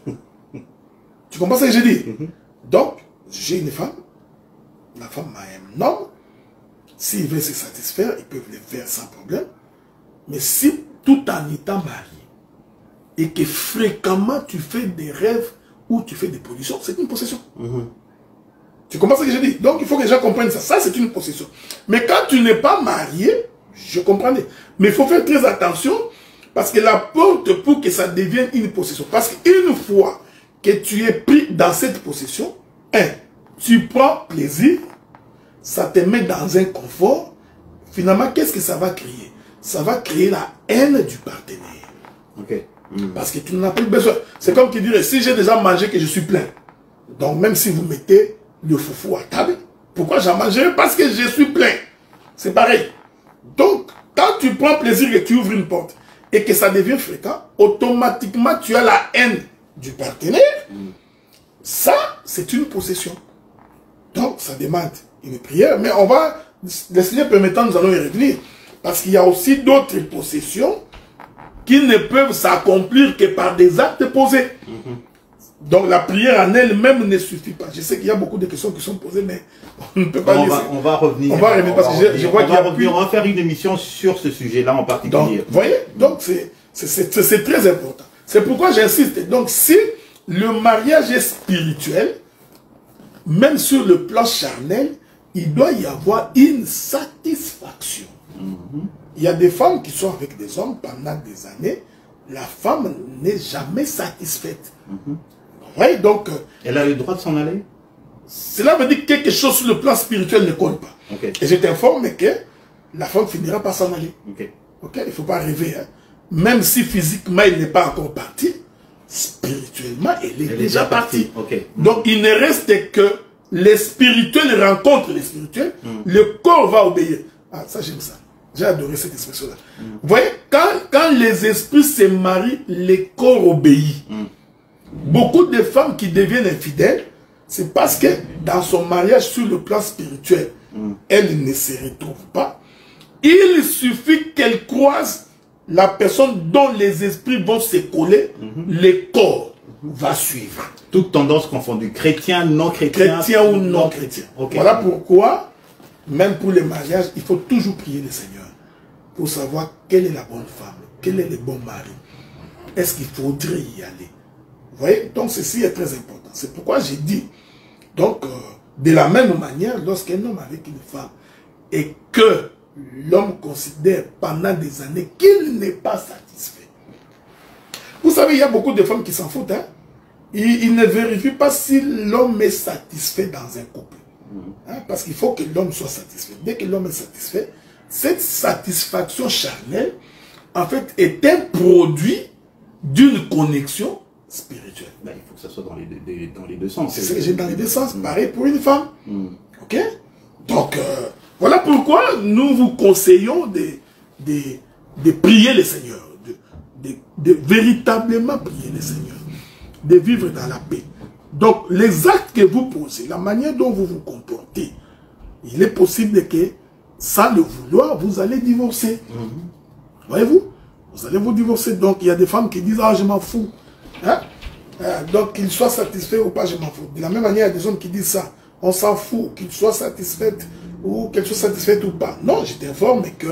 Tu comprends ce que je dis? Donc, j'ai une femme, la femme a un homme. S'ils veulent se satisfaire, ils peuvent le faire sans problème. Mais si tout en étant marié, et que fréquemment tu fais des rêves ou tu fais des pollutions, c'est une possession. Tu comprends ce que je dis? Donc il faut que les gens comprennent ça. Ça, c'est une possession. Mais quand tu n'es pas marié, je comprends. Mais il faut faire très attention parce que la porte pour que ça devienne une possession. Parce qu'une fois que tu es pris dans cette possession, tu prends plaisir, ça te met dans un confort. Finalement, qu'est-ce que ça va créer? Ça va créer la haine du partenaire. Parce que tu n'en as plus besoin. C'est comme qui dirait, si j'ai déjà mangé que je suis plein. Donc même si vous mettez le foufou à table, pourquoi j'en mangerai? Parce que je suis plein. C'est pareil. Donc, quand tu prends plaisir et tu ouvres une porte et que ça devient fréquent, automatiquement tu as la haine du partenaire. Ça, c'est une possession. Donc, ça demande une prière, mais on va, le Seigneur permettant, nous allons y revenir. Parce qu'il y a aussi d'autres possessions qui ne peuvent s'accomplir que par des actes posés. Donc la prière en elle-même ne suffit pas. Je sais qu'il y a beaucoup de questions qui sont posées, mais on ne peut pas laisser. On va revenir. On va revenir parce que je vois qu'il y a plus... On va faire une émission sur ce sujet-là en particulier. Donc, vous voyez, donc c'est très important. C'est pourquoi j'insiste. Donc si le mariage est spirituel, même sur le plan charnel, il doit y avoir une satisfaction. Il y a des femmes qui sont avec des hommes pendant des années, la femme n'est jamais satisfaite. Oui, donc... Elle a le droit de s'en aller? Cela veut dire que quelque chose sur le plan spirituel ne colle pas. Et je t'informe que la femme finira par s'en aller. Il ne faut pas rêver. Hein. Même si physiquement elle n'est pas encore partie, spirituellement elle est déjà partie. Donc il ne reste que les spirituels rencontrent les spirituels, le corps va obéir. Ah, ça j'aime ça. J'ai adoré cette expression-là. Vous voyez, quand les esprits se marient, les corps obéissent. Beaucoup de femmes qui deviennent infidèles, c'est parce que dans son mariage sur le plan spirituel, elle ne se retrouve pas. Il suffit qu'elle croise la personne dont les esprits vont se coller, le corps va suivre. Toute tendance confondue, chrétien, non chrétien. Chrétien ou non chrétien. Okay. Voilà pourquoi, même pour les mariages, il faut toujours prier le Seigneur pour savoir quelle est la bonne femme, quel est le bon mari. Est-ce qu'il faudrait y aller? Vous voyez? Donc ceci est très important. C'est pourquoi j'ai dit, donc, de la même manière, lorsqu'un homme avec une femme et que l'homme considère pendant des années qu'il n'est pas satisfait. Vous savez, il y a beaucoup de femmes qui s'en foutent. Hein? Ils ne vérifient pas si l'homme est satisfait dans un couple. Hein? Parce qu'il faut que l'homme soit satisfait. Dès que l'homme est satisfait, cette satisfaction charnelle, en fait, est un produit d'une connexion spirituelle. Ben, il faut que ça soit dans les deux sens. C'est ce que j'ai dans les deux sens. Pareil pour une femme. Ok? Donc, voilà pourquoi nous vous conseillons de prier le Seigneur, de véritablement prier le Seigneur, de vivre dans la paix. Donc, les actes que vous posez, la manière dont vous vous comportez, il est possible que, sans le vouloir, vous allez divorcer. Voyez-vous? Vous allez vous divorcer. Donc, il y a des femmes qui disent « Ah, je m'en fous. Hein? Donc, qu'ils soient satisfaits ou pas, je m'en fous. » De la même manière, il y a des hommes qui disent ça. On s'en fout, qu'ils soient satisfaits ou qu'elles soient satisfaites ou pas. Non, je t'informe que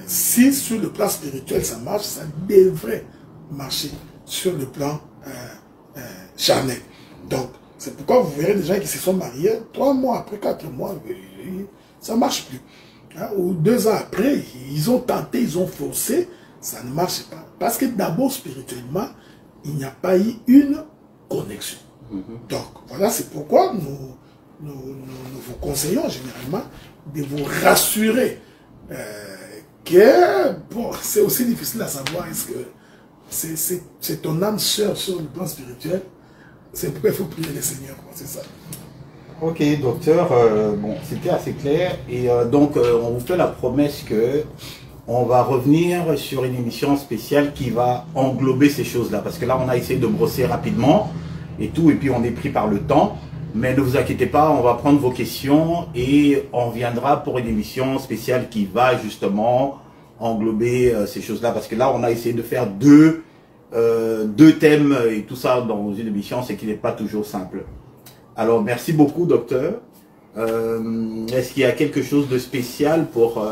si sur le plan spirituel ça marche, ça devrait marcher sur le plan charnel. Donc, c'est pourquoi vous verrez des gens qui se sont mariés 3 mois après, 4 mois, ça ne marche plus. Hein? Ou 2 ans après, ils ont tenté, ils ont forcé, ça ne marche pas. Parce que d'abord, spirituellement, il n'y a pas eu une connexion. Donc, voilà, c'est pourquoi nous vous conseillons généralement de vous rassurer que, bon, c'est aussi difficile à savoir, est-ce que c'est ton âme sœur sur le plan spirituel? C'est pourquoi il faut prier le Seigneur, c'est ça. Ok, docteur, bon, c'était assez clair. Et donc, on vous fait la promesse que on va revenir sur une émission spéciale qui va englober ces choses-là. Parce que là, on a essayé de brosser rapidement et tout, et puis on est pris par le temps. Mais ne vous inquiétez pas, on va prendre vos questions et on reviendra pour une émission spéciale qui va justement englober ces choses-là. Parce que là, on a essayé de faire deux thèmes et tout ça dans une émission, c'est qu'il n'est pas toujours simple. Alors, merci beaucoup, docteur. Est-ce qu'il y a quelque chose de spécial pour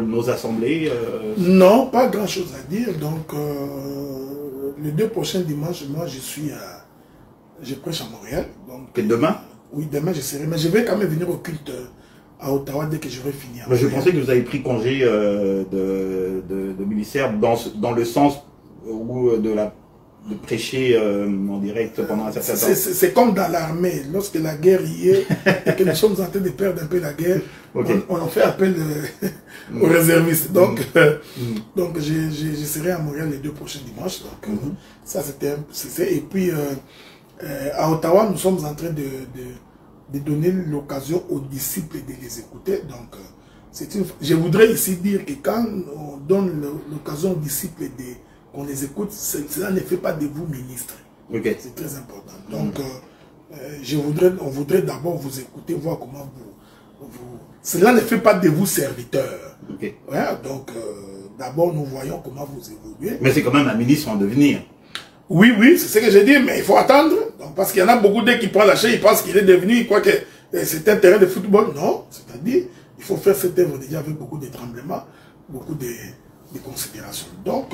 nos assemblées Non, pas grand-chose à dire. Donc, les 2 prochains dimanches, moi, je prêche à Montréal. Donc, et demain? Oui, demain, je serai. Mais je vais quand même venir au culte à Ottawa dès que j'aurai fini. Mais je pensais que vous avez pris congé de ministère dans le sens où de prêcher en direct pendant un certain temps. C'est comme dans l'armée, lorsque la guerre y est et que nous sommes en train de perdre un peu la guerre, on en fait appel aux réservistes. Donc, donc je serai à Montréal les 2 prochains dimanches. Donc, ça c'était. Et puis, à Ottawa, nous sommes en train de donner l'occasion aux disciples de les écouter. Donc, je voudrais ici dire que quand on donne l'occasion aux disciples qu'on les écoute, cela ne fait pas de vous ministres. Okay. C'est très important. Donc, on voudrait d'abord vous écouter, voir comment cela ne fait pas de vous serviteurs. Okay. Ouais, donc, d'abord, nous voyons comment vous évoluez. Mais c'est quand même un ministre en devenir. Oui, oui, c'est ce que j'ai dit, mais il faut attendre. Donc, parce qu'il y en a beaucoup dès qu'il prend la chaise, il pense qu'il est devenu, il croit que c'est un terrain de football. Non, c'est-à-dire, il faut faire cette œuvre déjà avec beaucoup de tremblements, beaucoup de considérations. Donc,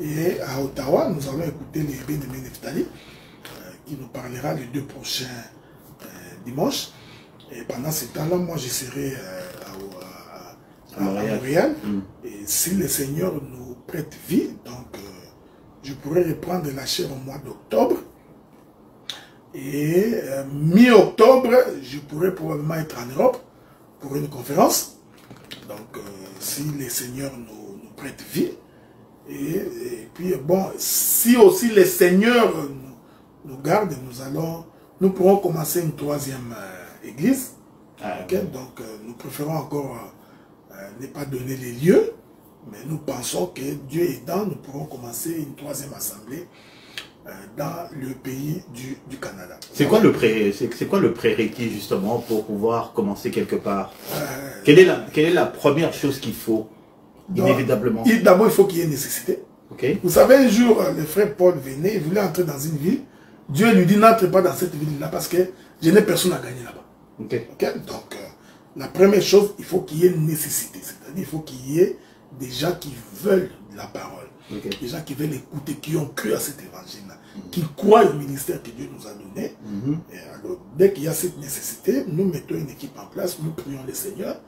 et à Ottawa, nous allons écouter les bien-aimés Neftali, qui nous parlera les 2 prochains dimanches. Et pendant ce temps-là, moi, je serai à Montréal. Et si le Seigneur nous prête vie, donc, je pourrais reprendre la chaire au mois d'octobre. Et mi-octobre, je pourrais probablement être en Europe pour une conférence. Donc, si le Seigneur nous prête vie. Et puis, bon, si aussi le Seigneur nous garde, nous pourrons commencer une 3e église. Okay? Donc, nous préférons encore n'est pas donné les lieux, mais nous pensons que Dieu aidant, nous pourrons commencer une 3e assemblée dans le pays du Canada. C'est quoi le prérequis justement pour pouvoir commencer quelque part? Quelle est la première chose qu'il faut inévitablement? D'abord, il faut qu'il y ait nécessité. Okay. Vous savez, un jour, le frère Paul venait, il voulait entrer dans une ville. Dieu lui dit, n'entre pas dans cette ville-là parce que je n'ai personne à gagner là-bas. Okay. Okay? Donc, la première chose, il faut qu'il y ait une nécessité. C'est-à-dire, il faut qu'il y ait des gens qui veulent la parole. Okay. Des gens qui veulent écouter, qui ont cru à cet évangile-là, qui croient au ministère que Dieu nous a donné. Et alors, dès qu'il y a cette nécessité, nous mettons une équipe en place, nous prions le Seigneur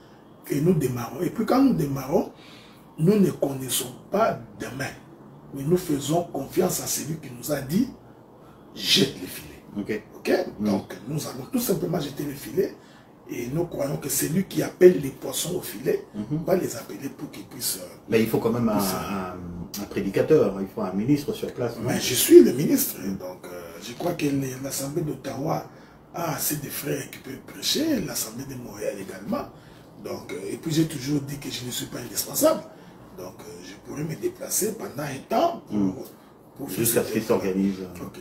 et nous démarrons. Et puis quand nous démarrons, nous ne connaissons pas demain, mais nous faisons confiance à celui qui nous a dit, jette les filets. Donc nous allons tout simplement jeter les filets et nous croyons que c'est lui qui appelle les poissons au filet, va les appeler pour qu'ils puissent... Mais il faut quand même un prédicateur, il faut un ministre sur place. Mais je suis le ministre, donc je crois que l'Assemblée d'Ottawa a assez de frères qui peuvent prêcher, l'Assemblée de Montréal également. Donc, et puis j'ai toujours dit que je ne suis pas indispensable. Donc je pourrais me déplacer pendant un temps pour jusqu'à ce qu'il s'organise.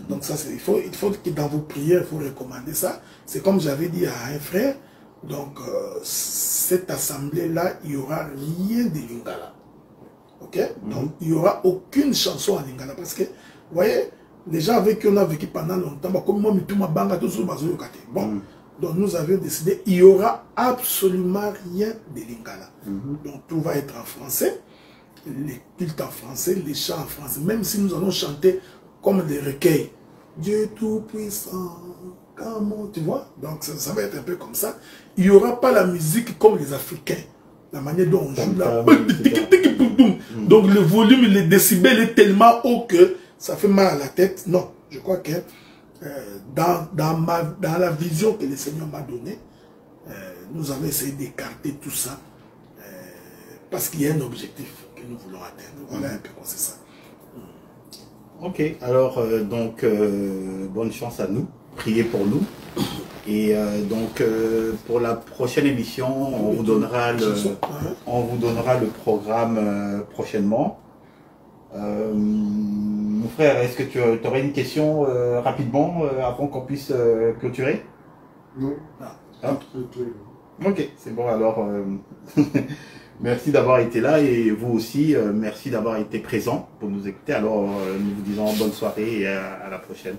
Donc ça, il faut que dans vos prières, il faut recommander ça. C'est comme j'avais dit à un frère, donc cette assemblée-là, il n'y aura rien de lingala. Donc il n'y aura aucune chanson en lingala. Parce que, vous voyez, les gens avec qui on a vécu pendant longtemps, comme moi, bon, donc nous avions décidé, il n'y aura absolument rien de lingala. Donc tout va être en français. Les cultes en français, les chants en français, même si nous allons chanter comme des recueils. Dieu Tout-Puissant, tu vois? Donc ça va être un peu comme ça. Il n'y aura pas la musique comme les Africains. La manière dont on joue là. Donc le volume, les décibels est tellement haut que ça fait mal à la tête. Non, je crois que dans la vision que le Seigneur m'a donnée, nous avons essayé d'écarter tout ça parce qu'il y a un objectif que nous voulons atteindre. Voilà un peu comme c'est ça. Ok, alors donc bonne chance à nous, priez pour nous. Et donc pour la prochaine émission, on vous donnera le programme prochainement. Mon frère, est-ce que tu aurais une question rapidement avant qu'on puisse clôturer? Non. Ah. Ok, c'est bon alors. Merci d'avoir été là et vous aussi, merci d'avoir été présent pour nous écouter. Alors nous vous disons bonne soirée et à la prochaine.